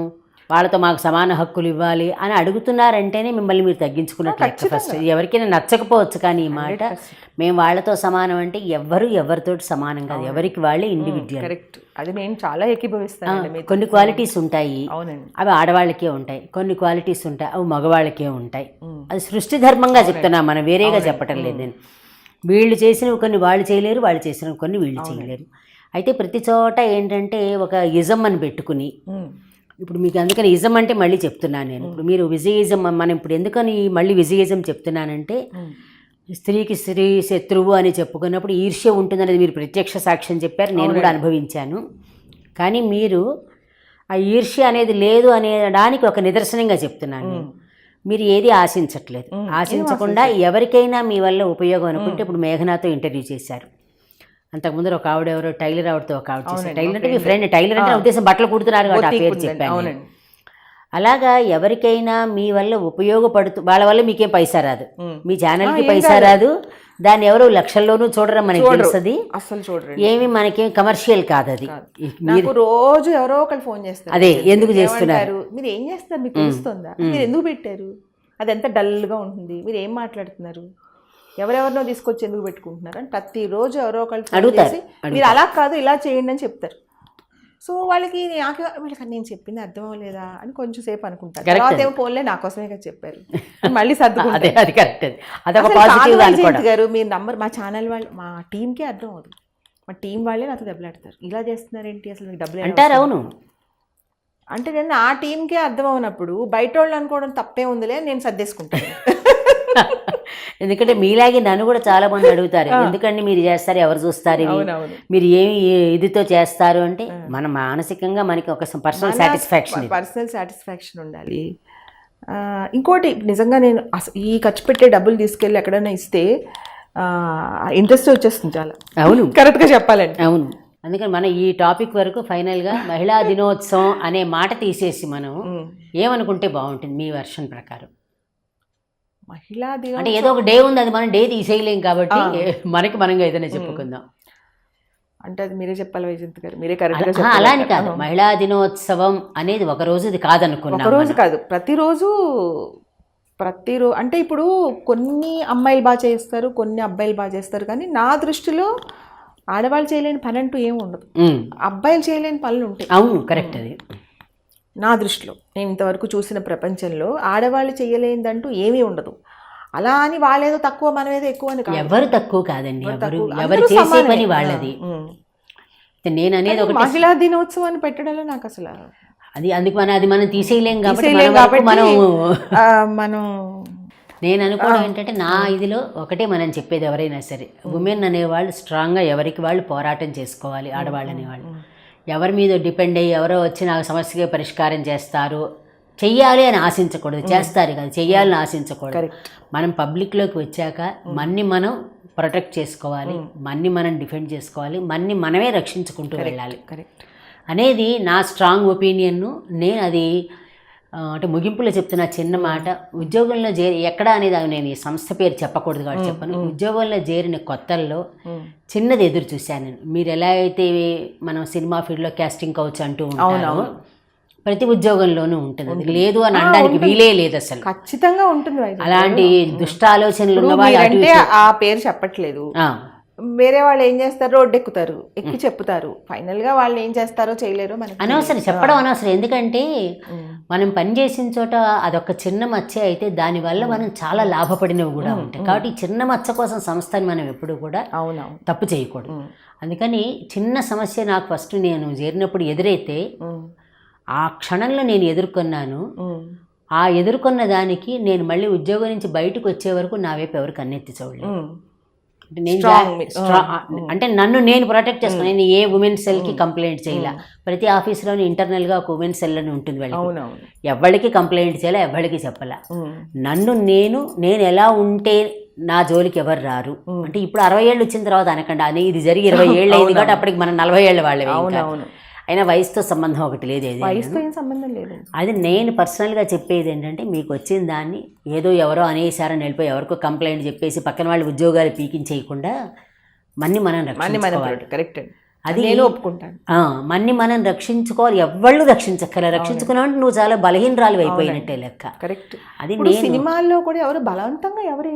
వాళ్ళతో మాకు సమాన హక్కులు ఇవ్వాలి అని అడుగుతున్నారంటేనే మిమ్మల్ని మీరు తగ్గించుకున్నట్టు. ఫస్ట్ ఎవరికైనా నచ్చకపోవచ్చు, కానీ ఈ మాట మేము వాళ్ళతో సమానం అంటే ఎవరితోటి సమానం కాదు, ఎవరికి వాళ్ళే ఇండివిజువల్. కరెక్ట్, అది నేను చాలా ఏకీభవిస్తాను. కొన్ని క్వాలిటీస్ ఉంటాయి, అవి ఆడవాళ్ళకే ఉంటాయి, కొన్ని క్వాలిటీస్ ఉంటాయి, అవి మగవాళ్ళకే ఉంటాయి. అది సృష్టి ధర్మంగా చెప్తున్నా, మనం వేరేగా చెప్పటం లేదు నేను. వీళ్ళు చేసినవి కొన్ని వాళ్ళు చేయలేరు, వాళ్ళు చేసినవి కొన్ని వీళ్ళు చేయలేరు. అయితే ప్రతి చోట ఏంటంటే ఒక ఇజం అని పెట్టుకుని, ఇప్పుడు మీకు అందుకని ఇజం అంటే మళ్ళీ చెప్తున్నాను నేను. ఇప్పుడు మీరు విజయిజం, మనం ఇప్పుడు ఎందుకని మళ్ళీ విజయిజం చెప్తున్నానంటే, స్త్రీకి స్త్రీ శత్రువు అని చెప్పుకున్నప్పుడు ఈర్ష్య ఉంటుందనేది మీరు ప్రత్యక్ష సాక్ష్యం చెప్పారు, నేను కూడా అనుభవించాను. కానీ మీరు ఆ ఈర్ష్య అనేది లేదు అనేదానికి ఒక నిదర్శనంగా చెప్తున్నాను నేను. మీరు ఏది ఆశించట్లేదు, ఆశించకుండా ఎవరికైనా మీ వల్ల ఉపయోగం అనుకుంటే, ఇప్పుడు మేఘనాతో ఇంటర్వ్యూ చేశారు, అంతకుముందు ఒక ఆవిడ ఎవరో టైలర్ ఆవిడతో ఒక ఆవిడ చేశారు. టైలర్ అంటే మీ ఫ్రెండ్, టైలర్ అంటే ఉద్దేశం బట్టలు కుడుతున్నారు కాబట్టి ఆ పేరు చెప్పాను. అలాగా ఎవరికైనా మీ వల్ల ఉపయోగపడుతూ, వాళ్ళ వల్ల మీకేం పైసా రాదు, మీ ఛానల్కి పైసా రాదు, దాన్ని ఎవరో లక్షల్లోనూ చూడడం మనకి తెలుస్తుంది, అసలు చూడరు, ఏమి మనకేం కమర్షియల్ కాదు అది. మీరు రోజు ఎవరో ఒకరు ఫోన్ చేస్తారు, అదే ఎందుకు చేస్తున్నారు, మీరు ఏం చేస్తున్నారు, మీకు తెలుస్తుందా, మీరు ఎందుకు పెట్టారు, అది ఎంత డల్గా ఉంటుంది, మీరు ఏం మాట్లాడుతున్నారు, ఎవరెవరినో తీసుకొచ్చి ఎందుకు పెట్టుకుంటున్నారు అని ప్రతిరోజు ఎవరో ఒకళ్ళు అడుగుతారు. మీరు అలా కాదు ఇలా చేయండి అని చెప్తారు. సో వీళ్ళకి నేను చెప్పింది అర్థం అవ్వలేదా అని కొంచెం సేపు అనుకుంటారు. తర్వాత ఏమో పోన్లే నా కోసమే కదా చెప్పారు, మళ్ళీ సర్దుకుంటారు. గారు మీరు నంబర్, మా ఛానల్ వాళ్ళు, మా టీంకే అర్థం అవ్వదు, మా టీం వాళ్ళే నాతో దెబ్బలాడతారు, ఇలా చేస్తున్నారేంటి అసలు మీకు డబ్బులు అంటారు. అవును, అంటే నేను ఆ టీంకే అర్థం అవునప్పుడు బయట వాళ్ళు అనుకోవడం తప్పే ఉందిలే, నేను సర్దేసుకుంటాను. ఎందుకంటే మీలాగే నన్ను కూడా చాలా మంది అడుగుతారు, ఎందుకంటే మీరు చేస్తారు, ఎవరు చూస్తారు, మీరు ఏమి ఇదితో చేస్తారు అంటే, మన మానసికంగా మనకి ఒక పర్సనల్ సాటిస్ఫాక్షన్ ఉండాలి. ఇంకోటి నిజంగా నేను ఈ ఖర్చు పెట్టే డబ్బులు తీసుకెళ్ళి ఎక్కడైనా ఇస్తే ఇంట్రెస్ట్ వచ్చేస్తుంది చాలా. అవును, కరెక్ట్గా చెప్పాలంటే. అవును, అందుకని మనం ఈ టాపిక్ వరకు ఫైనల్గా మహిళా దినోత్సవం అనే మాట తీసేసి మనం ఏమనుకుంటే బాగుంటుంది మీ వర్షన్ ప్రకారం? మహిళా దినోత్సవం అంటే ఏదో ఒక డే ఉంది, అది మనం డే తీసేయలేం కాబట్టి మనకి మనంగా ఏదైనా చెప్పుకుందాం. అంటే అది మీరే చెప్పాలి వైజయంత్ గారు, మీరే కరెక్ట్గా చెప్పాలి. అలా అని కాదు, మహిళా దినోత్సవం అనేది ఒక రోజుది కాదనుకున్నాం, ఒక రోజు కాదు, ప్రతిరోజు అంటే ఇప్పుడు కొన్ని అమ్మాయిలు బాగా చేస్తారు, కొన్ని అబ్బాయిలు బాగా చేస్తారు, కానీ నా దృష్టిలో ఆడవాళ్ళు చేయలేని పని అంటూ ఏమి ఉండదు, అబ్బాయిలు చేయలేని పనులు ఉంటాయి. అవును, కరెక్ట్. అది నా దృష్టిలో నేను ఇంతవరకు చూసిన ప్రపంచంలో ఆడవాళ్ళు చేయలేనిదంటూ ఏమీ ఉండదు. అలా అని వాళ్ళేదో తక్కువ మనమేదో ఎక్కువ అని కాదు, ఎవరు తక్కువ కాదండి, ఎవరు చేసే పని వాళ్ళది. నేను అనేది ఒక మహిళా దినోత్సవాన్ని పెట్టడంలో నాకు అసలు అందుకు మనం తీసేయలేం కాబట్టి మనం నేను అనుకోవడం ఏంటంటే, నా ఇదిలో ఒకటే మనం చెప్పేది, ఎవరైనా సరే ఉమెన్ అనేవాళ్ళు స్ట్రాంగ్గా ఎవరికి వాళ్ళు పోరాటం చేసుకోవాలి. ఆడవాళ్ళు అనేవాళ్ళు ఎవరి మీద డిపెండ్ అయ్యి ఎవరో వచ్చి నాకు సమస్యగా పరిష్కారం చేస్తారు చెయ్యాలి అని ఆశించకూడదు, చేస్తారు కదా, చెయ్యాలని ఆశించకూడదు. కరెక్ట్. మనం పబ్లిక్లోకి వచ్చాక మన్ని మనం ప్రొటెక్ట్ చేసుకోవాలి, మన్ని మనం డిఫెండ్ చేసుకోవాలి, మన్ని మనమే రక్షించుకుంటూ వెళ్ళాలి కరెక్ట్ అనేది నా స్ట్రాంగ్ ఒపీనియన్. నేను అది అంటే ముగింపులో చెప్తున్న చిన్న మాట, ఉద్యోగంలో ఎక్కడ అనేది నేను ఈ సంస్థ పేరు చెప్పకూడదు కాబట్టి చెప్పను. ఉద్యోగంలో చేరిన కొత్తల్లో చిన్నది ఎదురు చూశాను నేను. మీరు ఎలా అయితే మనం సినిమా ఫీల్డ్లో కాస్టింగ్ కౌచ్ అంటూ ఉంటారు, ప్రతి ఉద్యోగంలోనూ ఉంటుంది. అది లేదు అని అనడానికి వీలే లేదు అసలు, ఖచ్చితంగా ఉంటుంది. అలాంటి దుష్ట ఆలోచనలు ఉన్న అంటే ఆ పేరు చెప్పట్లేదు, వేరే వాళ్ళు ఏం చేస్తారు, రోడ్డు ఎక్కుతారు, ఎక్కి చెప్తారు, ఫైనల్ గా వాళ్ళు ఏం చేస్తారో చేయలేరో మనకి అనవసరం, చెప్పడం అనవసరం. ఎందుకంటే మనం పని చేసిన చోట అదొక చిన్న మచ్చ అయితే దానివల్ల మనం చాలా లాభపడినవి కూడా ఉంటాయి. కాబట్టి చిన్న మచ్చ కోసం సంస్థని మనం ఎప్పుడు కూడా తప్పు చేయకూడదు. అందుకని చిన్న సమస్య నాకు ఫస్ట్ నేను చేరినప్పుడు ఎదురైతే ఆ క్షణంలో నేను ఎదుర్కొన్నాను. ఆ ఎదుర్కొన్న దానికి నేను మళ్ళీ ఉద్యోగం నుంచి బయటకు వచ్చే వరకు నా వైపు ఎవరు కన్నెత్తి చూడలేదు. అంటే నన్ను నేను ప్రొటెక్ట్ చేసుకున్నాను. నేను ఏ ఉమెన్ సెల్కి కంప్లైంట్ చేయాల, ప్రతి ఆఫీస్లోని ఇంటర్నల్గా ఒక ఉమెన్ సెల్ అని ఉంటుంది, వాళ్ళకి ఎవరికి కంప్లైంట్ చేయాలా, ఎవరికి చెప్పాలా. నన్ను నేను ఎలా ఉంటే నా జోలికి ఎవరు రారు. అంటే ఇప్పుడు 60 ఏళ్ళు వచ్చిన తర్వాత అనకండి, అని ఇది జరిగి 20 ఏళ్ళు అయింది కాబట్టి అప్పటికి మనం 40 ఏళ్ళ వాళ్ళే. అయినా వయసుతో సంబంధం ఒకటి లేదు, వయసుతో ఏం సంబంధం లేదు. అది నేను పర్సనల్గా చెప్పేది ఏంటంటే, మీకు వచ్చిన దాన్ని ఏదో ఎవరో అనేసారని వెళ్ళిపోయి ఎవరికో కంప్లైంట్ చెప్పేసి పక్కన వాళ్ళు ఉద్యోగాలు పీకించేయకుండా మన్ని మనం రక్షించుకోవాలి. కరెక్ట్, అది నేను ఒప్పుకుంటాను. మన్ని మనం రక్షించుకోవాలి, ఎవ్వళ్ళు రక్షించక్కర్లే. రక్షించుకున్నావు అంటే నువ్వు చాలా బలహీనరాలు అయిపోయినట్టే లెక్క. కరెక్ట్. అది సినిమాల్లో కూడా ఎవరు బలవంతంగా ఎవరు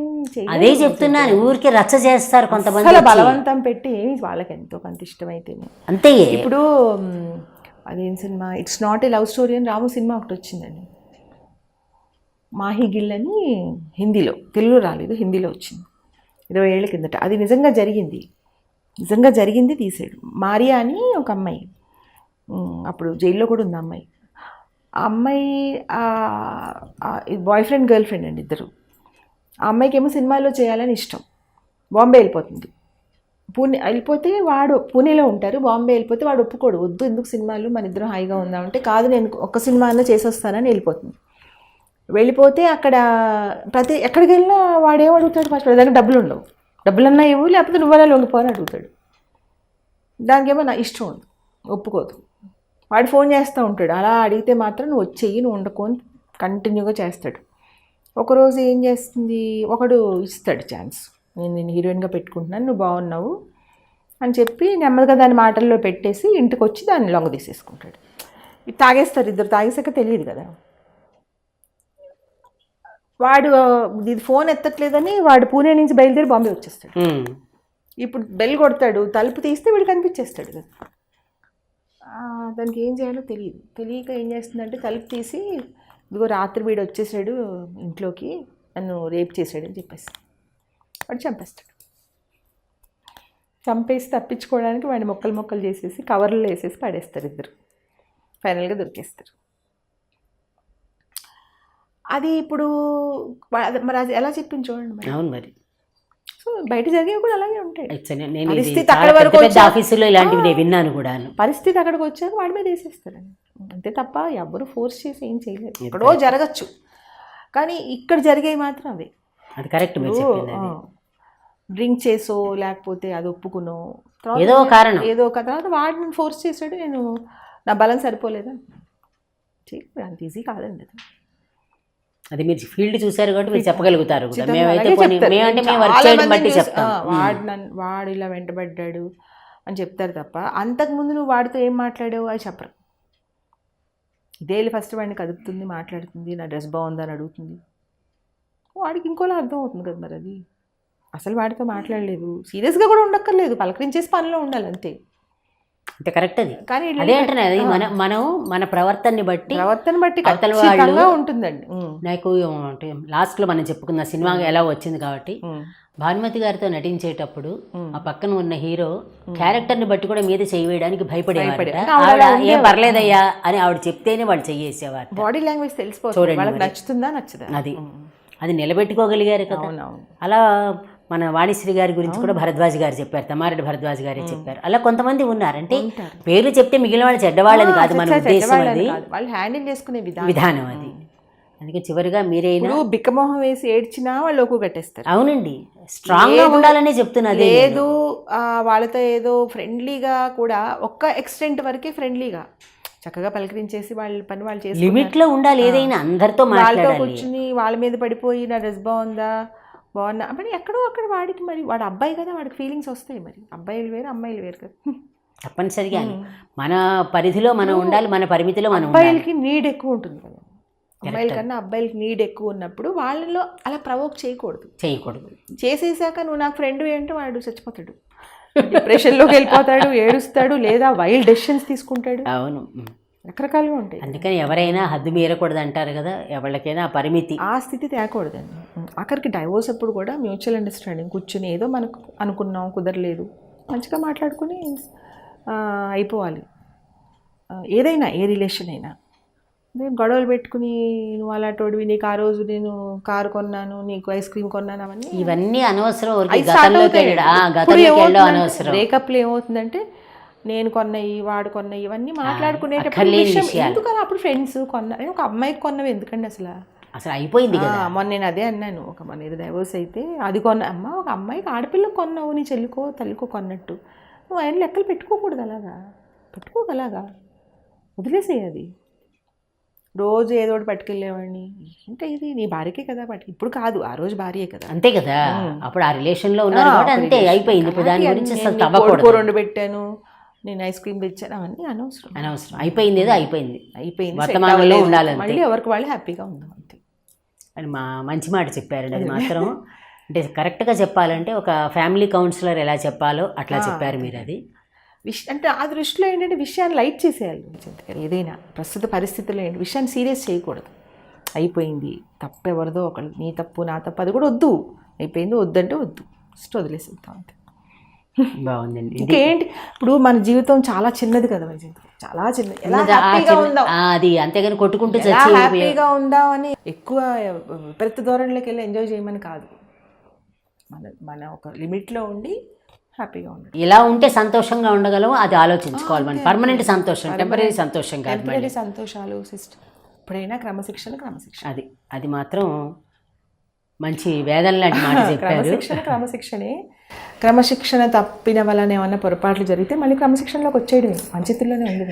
అదే చెప్తున్నాను, ఊరికి రచ్చ చేస్తారు కొంతమంది, బలవంతం పెట్టి వాళ్ళకి ఎంతో కొంత ఇష్టమైతే అంతే. ఇప్పుడు అదేం cinema, it's not a love story అని రాము సినిమా ఒకటి వచ్చిందండి, మాహి గిల్ అని, హిందీలో, తెలుగులో రాలేదు, హిందీలో వచ్చింది 20 ఏళ్ల కిందట. అది నిజంగా జరిగింది తీసాడు. మారియా అని ఒక అమ్మాయి, అప్పుడు జైల్లో కూడా ఉంది అమ్మాయి. ఆ అమ్మాయి బాయ్ ఫ్రెండ్ గర్ల్ ఫ్రెండ్ అండి ఇద్దరు. ఆ అమ్మాయికి ఏమో సినిమాల్లో చేయాలని ఇష్టం. బాంబే వెళ్ళిపోతుంది. వెళ్ళిపోతే వాడు పూణేలో ఉంటారు, బాంబే వెళ్ళిపోతే వాడు ఒప్పుకోడు, వద్దు ఎందుకు సినిమాలు, మన ఇద్దరం హాయిగా ఉందామంటే, కాదు నేను ఒక్క సినిమా అన్నా చేసొస్తానని వెళ్ళిపోతుంది. వెళ్ళిపోతే అక్కడ ఎక్కడికి వెళ్ళినా వాడేం అడుగుతాడు, ఫస్ట్ వాడి దగ్గర డబ్బులు ఉండవు, డబ్బులన్నా ఇవ్వు లేకపోతే నువ్వలా లొంగిపోని అడుగుతాడు. దానికేమో నా ఇష్టం ఉంది, ఒప్పుకోదు. వాడు ఫోన్ చేస్తూ ఉంటాడు, అలా అడిగితే మాత్రం నువ్వు వచ్చేయి, నువ్వు వండుకొని కంటిన్యూగా చేస్తాడు. ఒకరోజు ఏం చేస్తుంది, ఒకడు ఇస్తాడు ఛాన్స్, నేను హీరోయిన్గా పెట్టుకుంటున్నాను, నువ్వు బాగున్నావు అని చెప్పి నెమ్మదిగా దాని మాటల్లో పెట్టేసి ఇంటికి వచ్చి దాన్ని లొంగ తీసేసుకుంటాడు. తాగేస్తారు ఇద్దరు, తాగేసాక తెలియదు కదా. వాడు ఇది ఫోన్ ఎత్తట్లేదని వాడు పూణే నుంచి బయలుదేరి బాంబే వచ్చేస్తాడు. ఇప్పుడు బెల్ కొడతాడు, తలుపు తీస్తే వీడు కనిపించేస్తాడు కదా. దానికి ఏం చేయాలో తెలియక ఏం చేస్తుందంటే, తలుపు తీసి ఇదిగో రాత్రి వీడు వచ్చేసాడు ఇంట్లోకి, నన్ను రేప్ చేశాడు అని చెప్పేసి వాడు చంపేస్తాడు. చంపేసి తప్పించుకోవడానికి వాడిని మొక్కలు చేసేసి కవర్లో వేసేసి పడేస్తారు ఇద్దరు. ఫైనల్గా దొరికేస్తారు. అది ఇప్పుడు మరి అది ఎలా చెప్పింది చూడండి మరి. అవును మరి. సో బయట జరిగేవి కూడా అలాగే ఉంటాయి. పరిస్థితి అక్కడ వరకు ఆఫీసులో ఇలాంటివి నేను విన్నాను కూడా. పరిస్థితి అక్కడికి వచ్చాక వాడి మీద వేసేస్తారండి అంతే తప్ప ఎవరు ఫోర్స్ చేసి ఏం చేయలేదు. ఎక్కడో జరగచ్చు కానీ ఇక్కడ జరిగేవి మాత్రం అవే. అది కరెక్ట్. డ్రింక్ చేసో లేకపోతే అది ఒప్పుకునో ఏదో కారణం ఏదో ఒక తర్వాత వాడిని ఫోర్స్ చేసాడు, నేను నా బలం సరిపోలేదా చేయలేదు. అంత ఈజీ కాదండి అది. అది మీరు ఫీల్డ్ చూసారు కాబట్టి మీరు చెప్పగలుగుతారు. వాడు ఇలా వెంటబడ్డాడు అని చెప్తారు తప్ప అంతకుముందు నువ్వు వాడితో ఏం మాట్లాడావు అది చెప్పరు. ఇదే ఫస్ట్ వాడిని కదుపుతుంది, మాట్లాడుతుంది, నా డ్రెస్ బాగుందని అడుగుతుంది. వాడికి ఇంకోలా అర్థం అవుతుంది కదా మరి. అది అసలు వాడితో మాట్లాడలేదు, సీరియస్గా కూడా ఉండక్కర్లేదు, పలకరించేసి పనిలో ఉండాలి అంతే. అంటే కరెక్ట్. అది కానీ అదే అంటున్నా, అది మనం మన ప్రవర్తనని బట్టి ఖచ్చితంగా ఉంటుందండి. నాకు అంటే లాస్ట్లో మనం చెప్పుకున్న సినిమా ఎలా వచ్చింది కాబట్టి భానుమతి గారితో నటించేటప్పుడు ఆ పక్కన ఉన్న హీరో క్యారెక్టర్ని బట్టి కూడా మీద చేయడానికి భయపడేవాడు. ఆవిడ ఏం పర్లేదయ్యా అని ఆవిడ చెప్తేనే వాళ్ళు చెయ్యేసేవారు. బాడీ లాంగ్వేజ్ తెలిసిపోతుంది, నచ్చుతుందా నచ్చదా అది నిలబెట్టుకోగలిగారు కదా. అలా మన వాణిశ్రీ గారి గురించి కూడా భరద్వాజ్ గారు చెప్పారు, తమ్మారెడ్డి భరద్వాజ్ గారే చెప్పారు. అలా కొంతమంది ఉన్నారు. అంటే పేర్లు చెప్తే మిగిలిన వాళ్ళు చెడ్డవాళ్ళని కాదు మన ఉద్దేశం, అది వాళ్ళు హ్యాండిల్ చేసుకునే విధానం అది. అందుకే చివరిగా మీరైనా బిక్కమొహం వేసి ఏడ్చినా వాళ్ళు ఒక్కు కట్టేస్తారు. అవునండి, స్ట్రాంగ్ గా ఉండాలనే చెప్తున్నది. లేదు వాళ్ళతో ఏదో ఫ్రెండ్లీగా కూడా ఒక్క ఎక్స్టెంట్ వరకే ఫ్రెండ్లీగా చక్కగా పలకరించేసి వాళ్ళ పని వాళ్ళు చేసి లిమిట్ లో ఉండాలి. ఏదైనా అందరితో వాళ్ళతో కూర్చుని వాళ్ళ మీద పడిపోయి నా డ్రెస్ బాగుందా బాగున్నా మరి ఎక్కడో అక్కడ వాడికి, మరి వాడు అబ్బాయి కదా, వాడికి ఫీలింగ్స్ వస్తాయి. మరి అబ్బాయిలు వేరు అమ్మాయిలు వేరు కదా. తప్పనిసరిగా మన పరిధిలో మనం ఉండాలి, మన పరిమితిలో మనం ఉండాలి. అబ్బాయిలకి నీడ్ ఎక్కువ ఉంటుంది కదా, అమ్మాయిల కన్నా అబ్బాయిలకి నీడ్ ఎక్కువ ఉన్నప్పుడు వాళ్ళలో అలా ప్రవోక్ చేయకూడదు. చేసేసాక నువ్వు నాకు ఫ్రెండ్ ఏంటో వాడు చచ్చిపోతాడు, డిప్రెషన్లోకి వెళ్ళిపోతాడు, ఏడుస్తాడు, లేదా వైల్డ్ డెసిషన్స్ తీసుకుంటాడు. అవును, రకరకాలుగా ఉంటాయి. అందుకని ఎవరైనా హద్దు మీరకూడదు అంటారు కదా, ఎవరికైనా పరిమితి, ఆ స్థితి తేకూడదండి. ఆఖరికి డైవోర్స్ అప్పుడు కూడా మ్యూచువల్ అండర్స్టాండింగ్ కూర్చుని ఏదో మనకు అనుకున్నాం కుదరలేదు మంచిగా మాట్లాడుకుని అయిపోవాలి. ఏదైనా ఏ రిలేషన్ అయినా గొడవలు పెట్టుకుని నువ్వు అలాంటివి, నీకు ఆ రోజు నేను కారు కొన్నాను, నీకు ఐస్ క్రీమ్ కొన్నాను, ఇవన్నీ అనవసరం. బ్రేకప్లో ఏమవుతుందంటే నేను కొన్నవి వాడు కొన్నవి ఇవన్నీ మాట్లాడుకునేటప్పుడు ఎందుకని అప్పుడు ఫ్రెండ్స్ కొన్నా, ఒక అమ్మాయికి కొన్నవి ఎందుకండి అసలు అయిపోయింది కదా. మొన్న నేను అదే అన్నాను, మన ఏదో డైవోర్స్ అయితే అది కొన్న అమ్మ, ఒక అమ్మాయికి ఆడపిల్లకు కొన్నావు, నీ చెల్లికో తల్లికో కొన్నట్టు నువ్వు ఆయన లెక్కలు పెట్టుకోకూడదు. పెట్టుకోగలాగా వదిలేసేయి. అది రోజు ఏదో ఒకటి పట్టుకెళ్ళేవాడిని, అంటే ఇది నీ భార్యకే కదా ఇప్పుడు కాదు, ఆ రోజు భార్యే కదా, అంతే కదా. అప్పుడు ఆ రిలేషన్ లో ఉన్నారు కూడా, అంతే అయిపోయింది. ఇప్పుడు దాని గురించి అసలు తవ్వకూడదు. రెండు పెట్టాను, నేను ఐస్ క్రీమ్ తెచ్చాను, అవన్నీ అనవసరం. అయిపోయింది ఏదో అయిపోయింది, వర్తమానంలో ఉండాలి, మళ్ళీ ఎవరికి వాళ్ళు హ్యాపీగా ఉందాం అంతే అని మంచి మాట చెప్పారండి. అది మాత్రం అంటే కరెక్ట్గా చెప్పాలంటే ఒక ఫ్యామిలీ కౌన్సిలర్ ఎలా చెప్పాలో అట్లా చెప్పారు మీరు. అది అంటే ఆ దృష్టిలో ఏంటంటే విషయాన్ని లైట్ చేసేయాలి. ఏదైనా ప్రస్తుత పరిస్థితుల్లో ఏంటి విషయాన్ని సీరియస్ చేయకూడదు. అయిపోయింది, తప్పు ఎవరిదో ఒకళ్ళు, నీ తప్పు నా తప్పు అది కూడా వద్దు, అయిపోయింది, వద్దంటే వద్దు, ఫస్ట్ వదిలేసేద్దాం అంతే. బాగుందండి. ఇంకేంటి, ఇప్పుడు మన జీవితం చాలా చిన్నది కదా, చాలా చిన్నది, అది అంతేగాని కొట్టుకుంటూ హ్యాపీగా ఉందామని ఎక్కువ ప్రతి ధోరణిలోకి వెళ్ళి ఎంజాయ్ చేయమని కాదు, మన ఒక లిమిట్లో ఉండి హ్యాపీగా ఉండాలి. ఇలా ఉంటే సంతోషంగా ఉండగలము, అది ఆలోచించుకోవాలి. మనం పర్మనెంట్ సంతోషం, టెంపరీ సంతోషం కాదు. టెంపరీ సంతోషాలు ఇప్పుడైనా క్రమశిక్షణ అది మాత్రం మంచి వేదన లాంటి మాట చెప్పారు. క్రమశిక్షణ తప్పిన వలన ఏమన్నా పొరపాట్లు జరిగితే మళ్ళీ క్రమశిక్షణలోకి వచ్చేయడం మన చేతుల్లోనే ఉంది.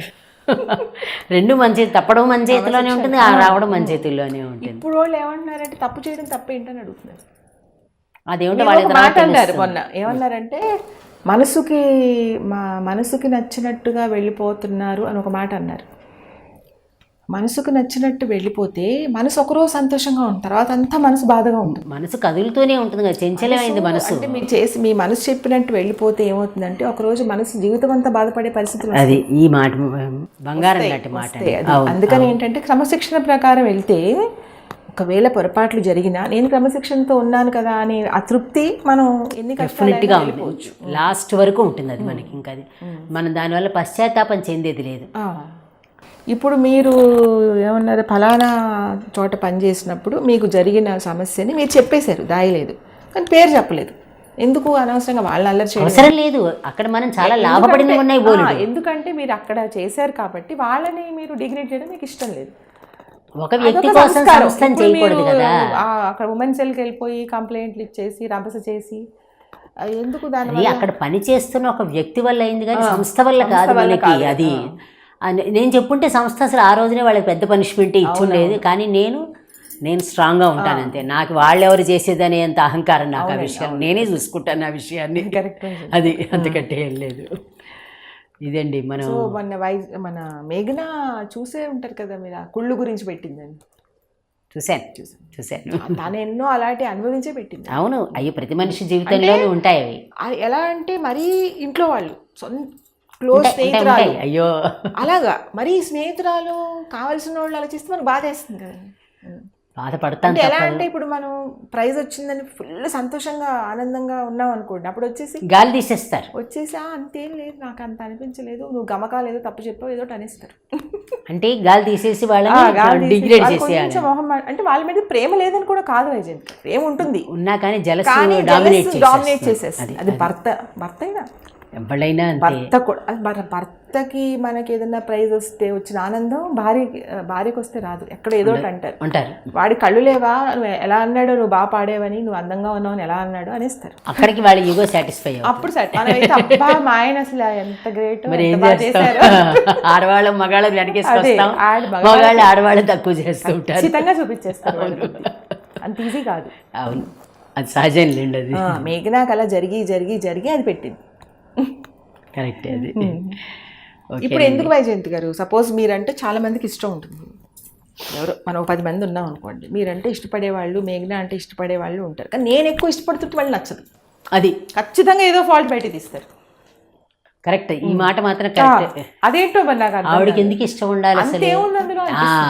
రెండు మంచి, తప్పడం మన చేతిలోనే ఉంటుంది, రావడం మన చేతుల్లోనే ఉంటుంది. ఇప్పుడు వాళ్ళు ఏమంటున్నారంటే తప్పు చేయడం తప్పేంటని అడుగుతున్నారు. అదేంటో మాట అన్నారు మొన్న, ఏమన్నారంటే మనసుకి నచ్చినట్టుగా వెళ్ళిపోతున్నారు అని ఒక మాట అన్నారు. మనసుకు నచ్చినట్టు వెళ్ళిపోతే మనసు ఒకరోజు సంతోషంగా ఉంటుంది, తర్వాత అంతా మనసు బాధగా ఉంటుంది. మనసు కదులుతూనే ఉంటుంది కదా, చంచలమైంది మనసు. అంటే మీరు మీ మనసు చెప్పినట్టు వెళ్ళిపోతే ఏమవుతుందంటే ఒకరోజు మనసు జీవితం అంతా బాధపడే పరిస్థితులు. అది ఈ మాట బంగారం లాంటి మాట. అందుకని ఏంటంటే క్రమశిక్షణ ప్రకారం వెళ్తే ఒకవేళ పొరపాట్లు జరిగినా నేను క్రమశిక్షణతో ఉన్నాను కదా అని అతృప్తి మనం డెఫినెట్గా ఉంటుంది, లాస్ట్ వరకు ఉంటుంది అది మనకి. ఇంకా అది మనం దానివల్ల పశ్చాత్తాపం చెందేది లేదు. ఇప్పుడు మీరు ఏమన్నారు, ఫలానా చోట పనిచేసినప్పుడు మీకు జరిగిన సమస్యని మీరు చెప్పేశారు, దాయలేదు, కానీ పేరు చెప్పలేదు. ఎందుకు అనవసరంగా వాళ్ళని అల్లరి చేయడం అవసరం లేదు. అక్కడ మనం చాలా లాభపడిన ఉన్నాయి. ఎందుకంటే మీరు అక్కడ చేశారు కాబట్టి వాళ్ళని మీరు డిగ్రేడ్ చేయడం మీకు ఇష్టం లేదు. ఒక వ్యక్తి కోసం సంస్థను చేయకూడదు కదా. అక్కడ ఉమెన్ సెల్కి వెళ్ళిపోయి కంప్లైంట్లు ఇచ్చేసి రభస చేసి ఎందుకు, దాని అక్కడ పని చేస్తున్న ఒక వ్యక్తి వల్ల అయింది కానీ సంస్థ వల్ల కాదు మనకి. అది నేను చెప్పుంటే సంస్థ అసలు ఆ రోజునే వాళ్ళకి పెద్ద పనిష్మెంట్ ఇచ్చుండేది. కానీ నేను స్ట్రాంగ్గా ఉంటాను అంతే. నాకు వాళ్ళెవరు చేసేదనే అంత అహంకారం నాకు. ఆ విషయం నేనే చూసుకుంటాను ఆ విషయాన్ని. అది అంతకంటే ఏం లేదు. ఇదండి మనం మన మేఘన చూసే ఉంటారు కదా మీరు, ఆ కుళ్ళు గురించి పెట్టిందని. చూశాను. తను ఎన్నో అలాంటి అనుభవించే పెట్టింది. అవును, అయ్యో ప్రతి మనిషి జీవితంలోనే ఉంటాయి అవి. ఎలా అంటే మరీ ఇంట్లో వాళ్ళు క్లోజ్ స్నేహితురాలు, అలాగా మరీ స్నేహితురాలు కావాల్సిన వాళ్ళు అలా చేస్తే మనకు బాధ వేస్తుంది కదా. బాధపడతాను అంటే ఎలా తప్పదు. అంటే ఇప్పుడు మనం ప్రైజ్ వచ్చిందని ఫుల్ సంతోషంగా ఆనందంగా ఉన్నాం అనుకోండి, అప్పుడు గాలి తీసేస్తారు. వచ్చేసి అంతేం లేదు, నాకు అంత అనిపించలేదు, నువ్వు గమకాలు ఏదో తప్పు చెప్పావు, ఏదో అనేస్తారు. అంటే గాలి తీసేసి వాళ్ళని డిగ్రేడ్ చేసేయాలి. కొంచెం మొహం అంటే వాళ్ళ మీద ప్రేమ లేదని కూడా కాదు వైజయంతి, ప్రేమ ఉంటుంది ఉన్నా కానీ జలస్ కానీ డామినేట్ చేసేస్తుంది. చేసేస్తుంది. అది భర్త అయినా ఎవళ్ళైనా అంతే. భర్త కూడా భర్తకి మనకి ఏదైనా ప్రైజ్ వస్తే వచ్చిన ఆనందం భార్యకి వస్తే రాదు. ఎక్కడ ఏదో ఒకటి అంటారు, వాడి కళ్ళు లేవా, నువ్వు ఎలా అన్నాడు, నువ్వు బాగా పాడేవని, నువ్వు అందంగా ఉన్నావు అని ఎలా అన్నాడు అనేస్తారు. అక్కడికి వాళ్ళ ఈగో సాటిస్ఫై అప్పుడు మనమైతే అబ్బా మా ఆయన అసలు ఎంత గ్రేట్, మరి ఏం చేస్తారు, ఆడవాళ్ళు మగాళ్ళు వెనకేసుకొస్తాం, మగాళ్ళు ఆడవాళ్ళు తక్కువ చేస్తూ ఉంటారు, ఖచ్చితంగా చూపించేస్తారు. అంత ఈజీ కాదు. అవును, అది సహజం లేండి. అది మేఘనాకి అలా జరిగి అది పెట్టింది. కరెక్ట్. అది ఇప్పుడు ఎందుకు వైజయంతి గారు, సపోజ్ మీరంటే చాలా మందికి ఇష్టం ఉంటుంది, ఎవరో మనం 10 మంది ఉన్నాం అనుకోండి, మీరంటే ఇష్టపడేవాళ్ళు, మేఘన అంటే ఇష్టపడేవాళ్ళు ఉంటారు, కానీ నేను ఎక్కువ ఇష్టపడుతుంటే వాళ్ళు నచ్చదు. అది ఖచ్చితంగా ఏదో ఫాల్ట్ బయట తీస్తారు. కరెక్ట్, ఈ మాట మాత్రం కరెక్ట్. అదేంటో మరి నాకు ఆవిడకి ఎందుకు ఇష్టం ఉండాలి అసలు, అంతేముంది అందులో.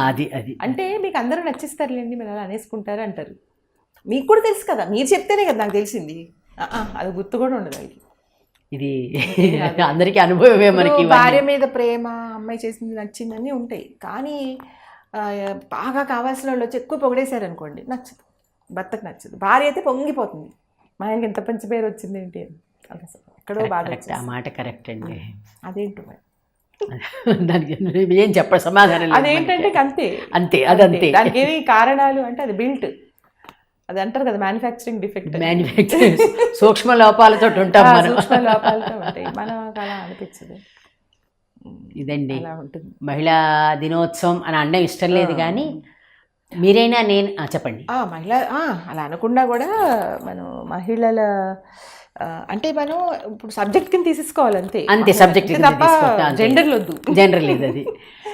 అది అది అంటే మీకు అందరూ నచ్చిస్తారులేండి, మీరు అలా అనేసుకుంటారు అంటారు. మీకు కూడా తెలుసు కదా, మీరు చెప్తేనే కదా నాకు తెలిసింది. అది గుర్తు కూడా ఉండదు అది. ఇది అందరికీ అనుభవమే. మనకి భార్య మీద ప్రేమ, అమ్మాయి చేసింది నచ్చిందని ఉంటాయి, కానీ బాగా కావాల్సిన వాళ్ళు వచ్చి ఎక్కువ పొగిడేశారు అనుకోండి, నచ్చదు, భర్తకు నచ్చదు. భార్య అయితే పొంగిపోతుంది, మా ఆయనకి ఎంత మంచి పేరు వచ్చింది ఏంటి అని, ఎక్కడో బాగా. ఆ మాట కరెక్ట్ అండి. అదేంటో మరి దానికి ఏం చెప్ప సమాధానం. అదేంటంటే అంతే అంతే, అదంతే. దానికి ఏమి కారణాలు అంటే అది బిల్ట్, అది అంటారు కదా మ్యానుఫ్యాక్చరింగ్ డిఫెక్ట్, సూక్ష్మ లోపాలతో ఉంటాం మనం, సూక్ష్మ లోపాలతో ఉంటాయి, మనకు అలా అనిపించదు. ఇదండి మహిళా దినోత్సవం అని అనడం ఇష్టం లేదు, కానీ మీరైనా నేను చెప్పండి. మహిళ అలా అనకుండా కూడా మనం మహిళల అంటే మనం ఇప్పుడు సబ్జెక్ట్ కింద తీసేసుకోవాలి అంతే, అంతే సబ్జెక్ట్ తప్ప జెండర్లు వద్దు, జనరల్ లేదు అది.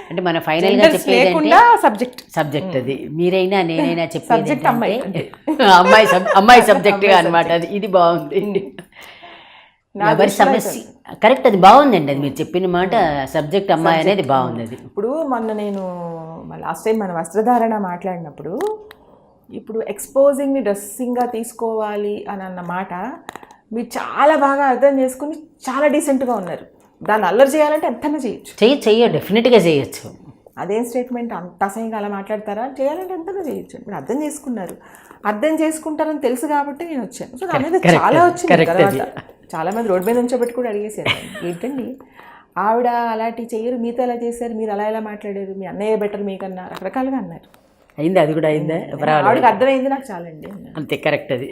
అంటే మన ఫైనల్ గా చెప్పేది సబ్జెక్ట్ అది. మీరైనా నేనైనా చెప్పేది అమ్మాయి సబ్జెక్ట్ గా అనమాట. అది ఇది బాగుంది, ఎవరి సమస్య కరెక్ట్, అది బాగుందండి. అది మీరు చెప్పిన మాట సబ్జెక్ట్ అమ్మాయి అనేది బాగుంది. అది ఇప్పుడు మొన్న నేను లాస్ట్ టైం మన వస్త్రధారణ మాట్లాడినప్పుడు, ఇప్పుడు ఎక్స్పోజింగ్ని డ్రెస్సింగ్గా తీసుకోవాలి అని అన్న మాట మీరు చాలా బాగా అర్థం చేసుకుని చాలా డీసెంట్గా ఉన్నారు. దాన్ని అల్లరి చేయాలంటే ఎంతైనా చేయొచ్చు, డెఫినెట్గా చేయొచ్చు. అదేం స్టేట్మెంట్, అంత అసహ్యంగా అలా మాట్లాడతారా, చేయాలంటే ఎంతైనా చేయొచ్చు. ఇప్పుడు అర్థం చేసుకున్నారు, అర్థం చేసుకుంటారని తెలుసు కాబట్టి నేను వచ్చాను. సో దాని మీద చాలా వచ్చింది తర్వాత. చాలామంది రోడ్డు మీద ఉంచోబెట్టి కూడా అడిగేశారు, ఏంటండి ఆవిడ అలాంటివి చెయ్యరు, మీతో ఎలా చేశారు, మీరు అలా ఎలా మాట్లాడారు, మీ అన్నయ్య బెటర్ మీకన్నా, రకరకాలుగా అన్నారు. అయింది, అది కూడా అయిందా, ఆవిడకి అర్థమైంది, నాకు చాలండి అంతే. కరెక్ట్, అది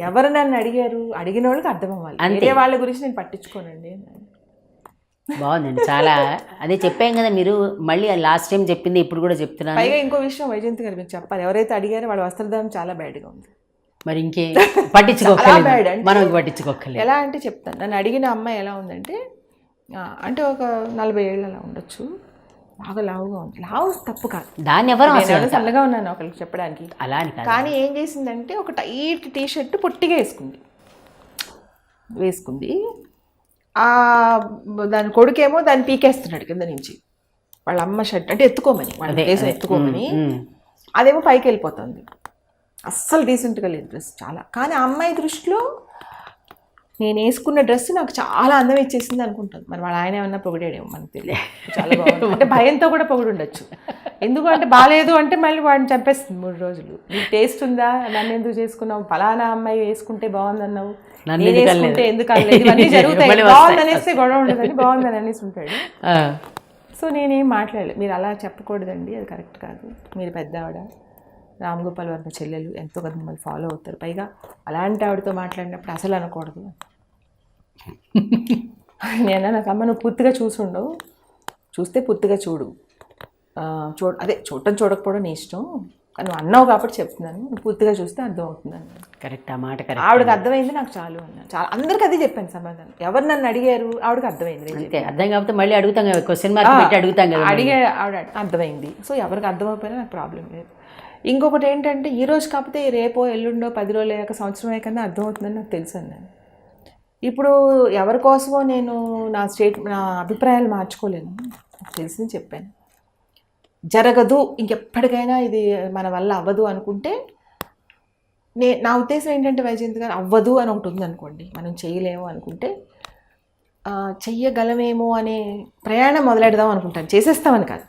ఎవరు నన్ను అడిగారు, అడిగిన వాళ్ళకి అర్థం అవ్వాలి, అంతే. వాళ్ళ గురించి నేను పట్టించుకోనండి. బాగుందండి, చాలా. అదే చెప్పాం కదా, మీరు మళ్ళీ లాస్ట్ టైం చెప్పింది ఇప్పుడు కూడా చెప్తున్నాను. పైగా ఇంకో విషయం వైజయంతి గారు మీకు చెప్పాలి, ఎవరైతే అడిగారో వాళ్ళ వస్త్రధారణ చాలా బ్యాడ్గా ఉంది. మరి ఇంకే పట్టించుకోలేదు, మనం పట్టించుకోలేదు. ఎలా అంటే చెప్తాను, నన్ను అడిగిన అమ్మాయి ఎలా ఉందంటే, అంటే ఒక 40 ఏళ్ళు అలా ఉండొచ్చు, బాగా లావుగా ఉంది. లావు తప్పు కాదు, దాన్ని ఎవరు చల్లగా ఉన్నాను ఒకరికి చెప్పడానికి అలా, కానీ ఏం చేసిందంటే ఒక టైట్ టీషర్ట్ పొట్టిగా వేసుకుంది. దాని కొడుకేమో దాన్ని పీకేస్తున్నాడు కింద నుంచి, వాళ్ళ అమ్మ షర్ట్ అంటే ఎత్తుకోమని, వాళ్ళ దేశం ఎత్తుకోమని, అదేమో పైకి వెళ్ళిపోతుంది. అస్సలు డీసెంట్గా లేదు డ్రెస్ చాలా. కానీ ఆ అమ్మాయి దృష్టిలో నేను వేసుకున్న డ్రెస్ నాకు చాలా అందం ఇచ్చేసింది అనుకుంటాను. మరి వాళ్ళ ఆయన ఏమన్నా పొగిడాడేమో మనకు తెలియదు, చాలా బాగుంది అంటే భయంతో కూడా పొగిడి ఉండొచ్చు. ఎందుకంటే బాగాలేదు అంటే మళ్ళీ వాడిని చంపేస్తుంది 3 రోజులు. నీకు టేస్ట్ ఉందా, నన్ను ఎందుకు చేసుకున్నావు, ఫలానా అమ్మాయి వేసుకుంటే బాగుందన్నావు, నేను వేసుకుంటే ఎందుకు అనలేదు, ఇవన్నీ జరుగుతాయి. బాగుందనేస్తే గొడవ ఉండదని బాగుందని అనేసి ఉంటాడు. సో నేనేం మాట్లాడలేదు, మీరు అలా చెప్పకూడదండి, అది కరెక్ట్ కాదు, మీరు పెద్ద ఆవిడ, రామ్ గోపాల్ వర్మ చెల్లెలు, ఎంతో కొంత మిమ్మల్ని ఫాలో అవుతారు, పైగా అలాంటి ఆవిడతో మాట్లాడినప్పుడు అసలు అనకూడదు. నేను నాకు అమ్మ నువ్వు పూర్తిగా చూసుండవు, చూస్తే పూర్తిగా చూడు, అదే చూడకపోవడం నీ ఇష్టం, కానీ నువ్వు అన్నావు కాబట్టి చెప్తున్నాను, నువ్వు పూర్తిగా చూస్తే అర్థం అవుతుందని. కరెక్ట్, ఆ మాట కరెక్ట్. ఆవిడకి అర్థమైంది, నాకు చాలు అన్నాను. చాలా అందరికీ అదే చెప్పాను సమాధానం. ఎవరు నన్ను అడిగారు, ఆవిడకి అర్థమైంది. అర్థం కాకపోతే మళ్ళీ అడుగుతాం కదా, క్వశ్చన్ మార్క్ పెట్టి అడుగుతాం కదా, అడిగే ఆవిడ అర్థమైంది. సో ఎవరికి అర్థమైపోయినా నాకు ప్రాబ్లం లేదు. ఇంకొకటి ఏంటంటే, ఈరోజు కాకపోతే రేపో ఎల్లుండో 10 రోజులు అయ్యాక సంవత్సరం అయ్యాకన్నా అర్థమవుతుందని నాకు తెలుసు అన్నాను. ఇప్పుడు ఎవరి కోసమో నేను నా అభిప్రాయాలు మార్చుకోలేను, తెలిసింది చెప్పాను. జరగదు, ఇంకెప్పటికైనా ఇది మన వల్ల అవ్వదు అనుకుంటే, నా ఉద్దేశం ఏంటంటే వైజయంతి గారు, అవ్వదు అని ఒకటి ఉందనుకోండి, మనం చేయలేము అనుకుంటే చెయ్యగలమేమో అనే ప్రయాణం మొదలెడదాం అనుకుంటాను. చేసేస్తామని కాదు,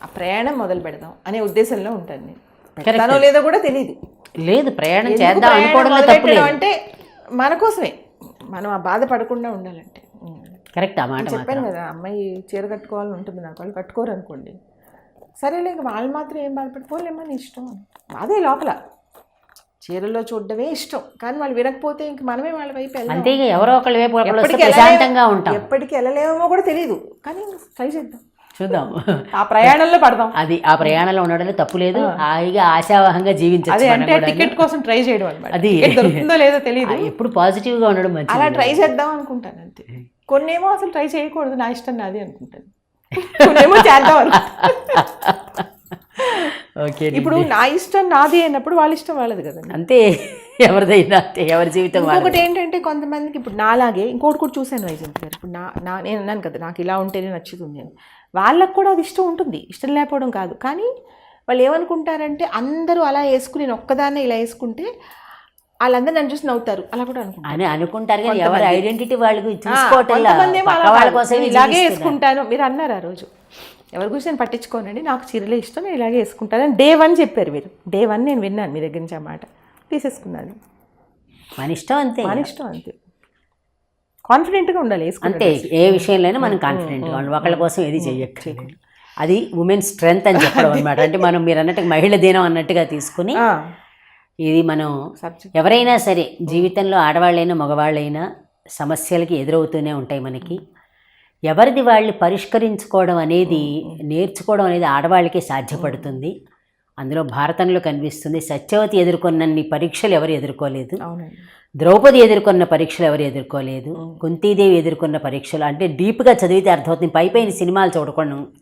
ఆ ప్రయాణం మొదలు పెడదాం అనే ఉద్దేశంలో ఉంటాను నేను. పెడతానో లేదో కూడా తెలియదు. లేదు, ప్రయాణం చేద్దాం అనుకోవడంలో తప్పు లేదు. అంటే మన కోసమే, మనం ఆ బాధపడకుండా ఉండాలంటే. కరెక్ట్, ఆ మాట చెప్పాను కదా, అమ్మాయి చీర కట్టుకోవాలని ఉంటుంది నాకు, వాళ్ళు కట్టుకోరు అనుకోండి, సరేలే ఇంక వాళ్ళు మాత్రం ఏం బాధపడిపోలేమో నీ ఇష్టం. అదే లోపల చీరలో చూడడమే ఇష్టం, కానీ వాళ్ళు వినకపోతే ఇంక మనమే వాళ్ళ వైపు వెళ్ళాలి. అంతే, ఎవరో ఒకళ్ళ వైపు ప్రశాంతంగా ఉంటాం. ఎప్పటికి వెళ్ళలేమో కూడా తెలియదు, కానీ ట్రై చేద్దాం, చూద్దాం, ఆ ప్రయాణంలో పడదాం. అది ఆ ప్రయాణంలో ఉండడంలో తప్పు లేదు. హాయిగా ఆశావహంగా జీవించచ్చు. అంటే టికెట్ కోసం ట్రై చేయడం అన్నమాట. అది దొరుకుతుందో లేదో తెలియదు, ఎప్పుడు పాజిటివ్గా ఉండడం మంచిది. అలా ట్రై చేద్దాం అనుకుంటాను అంతే. కొన్నేమో అసలు ట్రై చేయకూడదు, నా ఇష్టం నాది అనుకుంటాను. కొన్నేమో చేద్దాం. ఓకే, ఇప్పుడు నా ఇష్టం నాది అయినప్పుడు వాళ్ళ ఇష్టం వాళ్ళది కదా. అంతే, ఎవరిదైనా అంతే, ఎవరి జీవితం. ఇంకొకటి ఏంటంటే కొంతమందికి, ఇప్పుడు నాలాగే ఇంకోటి కూడా చూశాను వైజయంతి గారు. ఇప్పుడు నేను అన్నాను కదా, నాకు ఇలా ఉంటేనే నచ్చుతుంది అని. వాళ్ళకు కూడా అది ఇష్టం ఉంటుంది, ఇష్టం లేకపోవడం కాదు. కానీ వాళ్ళు ఏమనుకుంటారంటే, అందరూ అలా వేసుకుని నేను ఒక్కదాన్నే ఇలా వేసుకుంటే వాళ్ళందరూ నన్ను చూసి నవ్వుతారు, అలా కూడా అనుకుంటారు. కానీ ఎవరి ఐడెంటిటీ వాళ్ళకి చూసుకోవటం, ఇలాగే వేసుకుంటాను. మీరు అన్నారు ఆ రోజు, ఎవరి గురించి నేను పట్టించుకోనండి, నాకు చీరలే ఇష్టం, నేను ఇలాగే వేసుకుంటాను అని డే 1 చెప్పారు మీరు. డే 1 నేను విన్నాను మీ దగ్గర నుంచి ఆ మాట, తీసేసుకున్నాను. మన ఇష్టం అంతే, మన ఇష్టం అంతే. కాన్ఫిడెంట్గా ఉండాలి అంతే, ఏ విషయంలోనే మనం కాన్ఫిడెంట్గా ఉండాలి. ఒకళ్ళ కోసం ఏది చెయ్యక్కర్లేదు. అది ఉమెన్ స్ట్రెంగ్త్ అని చెప్పడం అనమాట. అంటే మనం మీరు అన్నట్టుగా మహిళ దినం అన్నట్టుగా తీసుకుని, ఇది మనం ఎవరైనా సరే జీవితంలో ఆడవాళ్ళైనా మగవాళ్ళైనా సమస్యలకి ఎదురవుతూనే ఉంటాయి మనకి. ఎవరిది వాళ్ళు పరిష్కరించుకోవడం అనేది, నేర్చుకోవడం అనేది ఆడవాళ్ళకే సాధ్యపడుతుంది. అందులో భారతంలో కనిపిస్తుంది. సత్యవతి ఎదుర్కొన్నన్ని పరీక్షలు ఎవరు ఎదుర్కోలేదు, ద్రౌపది ఎదుర్కొన్న పరీక్షలు ఎవరు ఎదుర్కోలేదు, కుంతీదేవి ఎదుర్కొన్న పరీక్షలు. అంటే డీప్గా చదివితే అర్థమవుతుంది, పైపైన సినిమాలు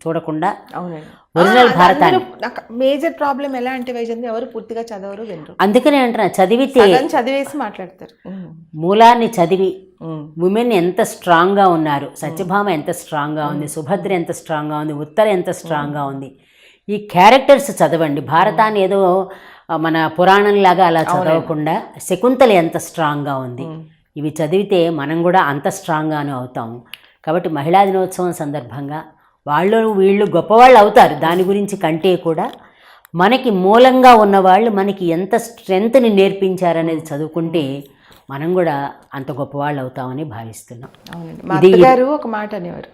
చూడకుండా ఒరిజినల్ భారతాన్ని. మేజర్ ప్రాబ్లం ఎలా అంటే వైజయంతి, ఎవరు పూర్తిగా చదవరు, వినరు. అందుకనే అంటున్నా, చదివేసి మాట్లాడతారు. మూలాన్ని చదివి ఉమెన్ ఎంత స్ట్రాంగ్గా ఉన్నారు, సత్యభామ ఎంత స్ట్రాంగ్గా ఉంది, సుభద్ర ఎంత స్ట్రాంగ్గా ఉంది, ఉత్తర ఎంత స్ట్రాంగ్గా ఉంది, ఈ క్యారెక్టర్స్ చదవండి. భారతాన్ని ఏదో మన పురాణంలాగా అలా చదవకుండా శకుంతల ఎంత స్ట్రాంగ్గా ఉంది, ఇవి చదివితే మనం కూడా అంత స్ట్రాంగ్గానే అవుతాము. కాబట్టి మహిళా దినోత్సవం సందర్భంగా వాళ్ళు వీళ్ళు గొప్పవాళ్ళు అవుతారు, దాని గురించి కంటే కూడా మనకి మూలంగా ఉన్నవాళ్ళు మనకి ఎంత స్ట్రెంగ్త్ని నేర్పించారనేది చదువుకుంటే మనం కూడా అంత గొప్పవాళ్ళు అవుతామని భావిస్తున్నాం. అవునండి, మా అత్తగారు ఒక మాట అనేవారు,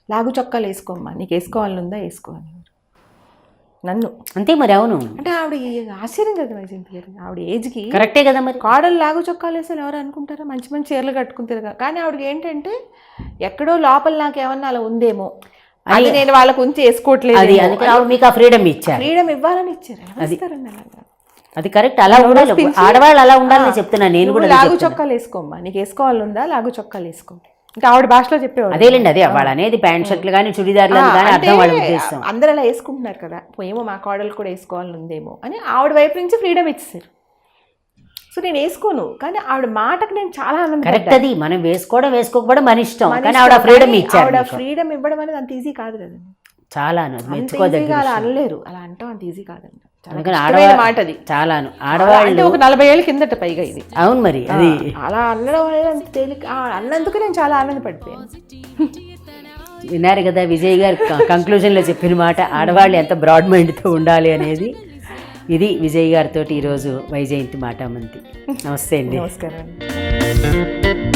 లాగు చొక్కాలు వేసుకోమ్మా, నీకు వేసుకోవాలనుందా వేసుకోవాలి నన్ను. అంతే మరి, అవును. అంటే ఆవిడ ఆశ్చర్యం కదా వైజయంతి గారు, ఆవిడ ఏజ్కి కరెక్టే కదా మరి. కాడలు లాగు చొక్కాలు వేసాను ఎవరు అనుకుంటారా, మంచి మంచి చీరలు కట్టుకుంటారు. కానీ ఆవిడకి ఏంటంటే ఎక్కడో లోపల నాకు ఏమన్నా అలా ఉందేమో, అది నేను వాళ్ళకు ఉంచి వేసుకోవట్లేదు, మీకు ఆ ఫ్రీడమ్ ఇచ్చారు, ఫ్రీడమ్ ఇవ్వాలని ఇచ్చారు. అది కరెక్ట్, అలా ఉండాలి, ఆడవాళ్ళు అలా ఉండాలని చెప్తున్నాను నేను కూడా. లాగు చొక్కాలు వేసుకోమ్మా, నీకు వేసుకోవాలందా లాగు చొక్కాలు వేసుకో, ఇంకా ఆవిడ భాషలో చెప్పేవాడు. అదేలేండి, అదే వాళ్ళు అనేది ప్యాంట్ షర్ట్లు కానీ చుడిదార్లు కానీ అర్థం వాళ్ళ ఉద్దేశం. అందరూ అలా వేసుకుంటున్నారు కదా, ఏమో మా కోడలు కూడా వేసుకోవాలని ఉందేమో అని ఆవిడ వైపు నుంచి ఫ్రీడమ్ ఇచ్చేసారు. సో నేను వేసుకోను, కానీ ఆవిడ మాటకు నేను చాలా ఆనందం. కరెక్ట్, అది మనం వేసుకోకపోవడం మన ఇష్టం, కానీ ఆవిడ ఫ్రీడమ్ ఇచ్చారు. ఆవిడ ఫ్రీడమ్ ఇవ్వడం అనేది అంత ఈజీ కాదు కదండి, చాలా అలా అనలేరు, అలా అంటాం అంత ఈజీ కాదండి. మాట అది చాలాను ఆడవాళ్ళు ఒక 40 ఏళ్ళ కిందట పైగా ఇది. అవును మరి, అది అలా అనడం అనేది తేలిక, అన్నందుకు నేను చాలా ఆనందపడిపోయాను. విన్నారు కదా విజయ్ గారు కంక్లూజన్లో చెప్పిన మాట, ఆడవాళ్ళు ఎంత బ్రాడ్ మైండ్తో ఉండాలి అనేది. ఇది విజయ్ గారితో ఈరోజు వైజయంతి మాట మంతి. నమస్తే అండి. నమస్కారం.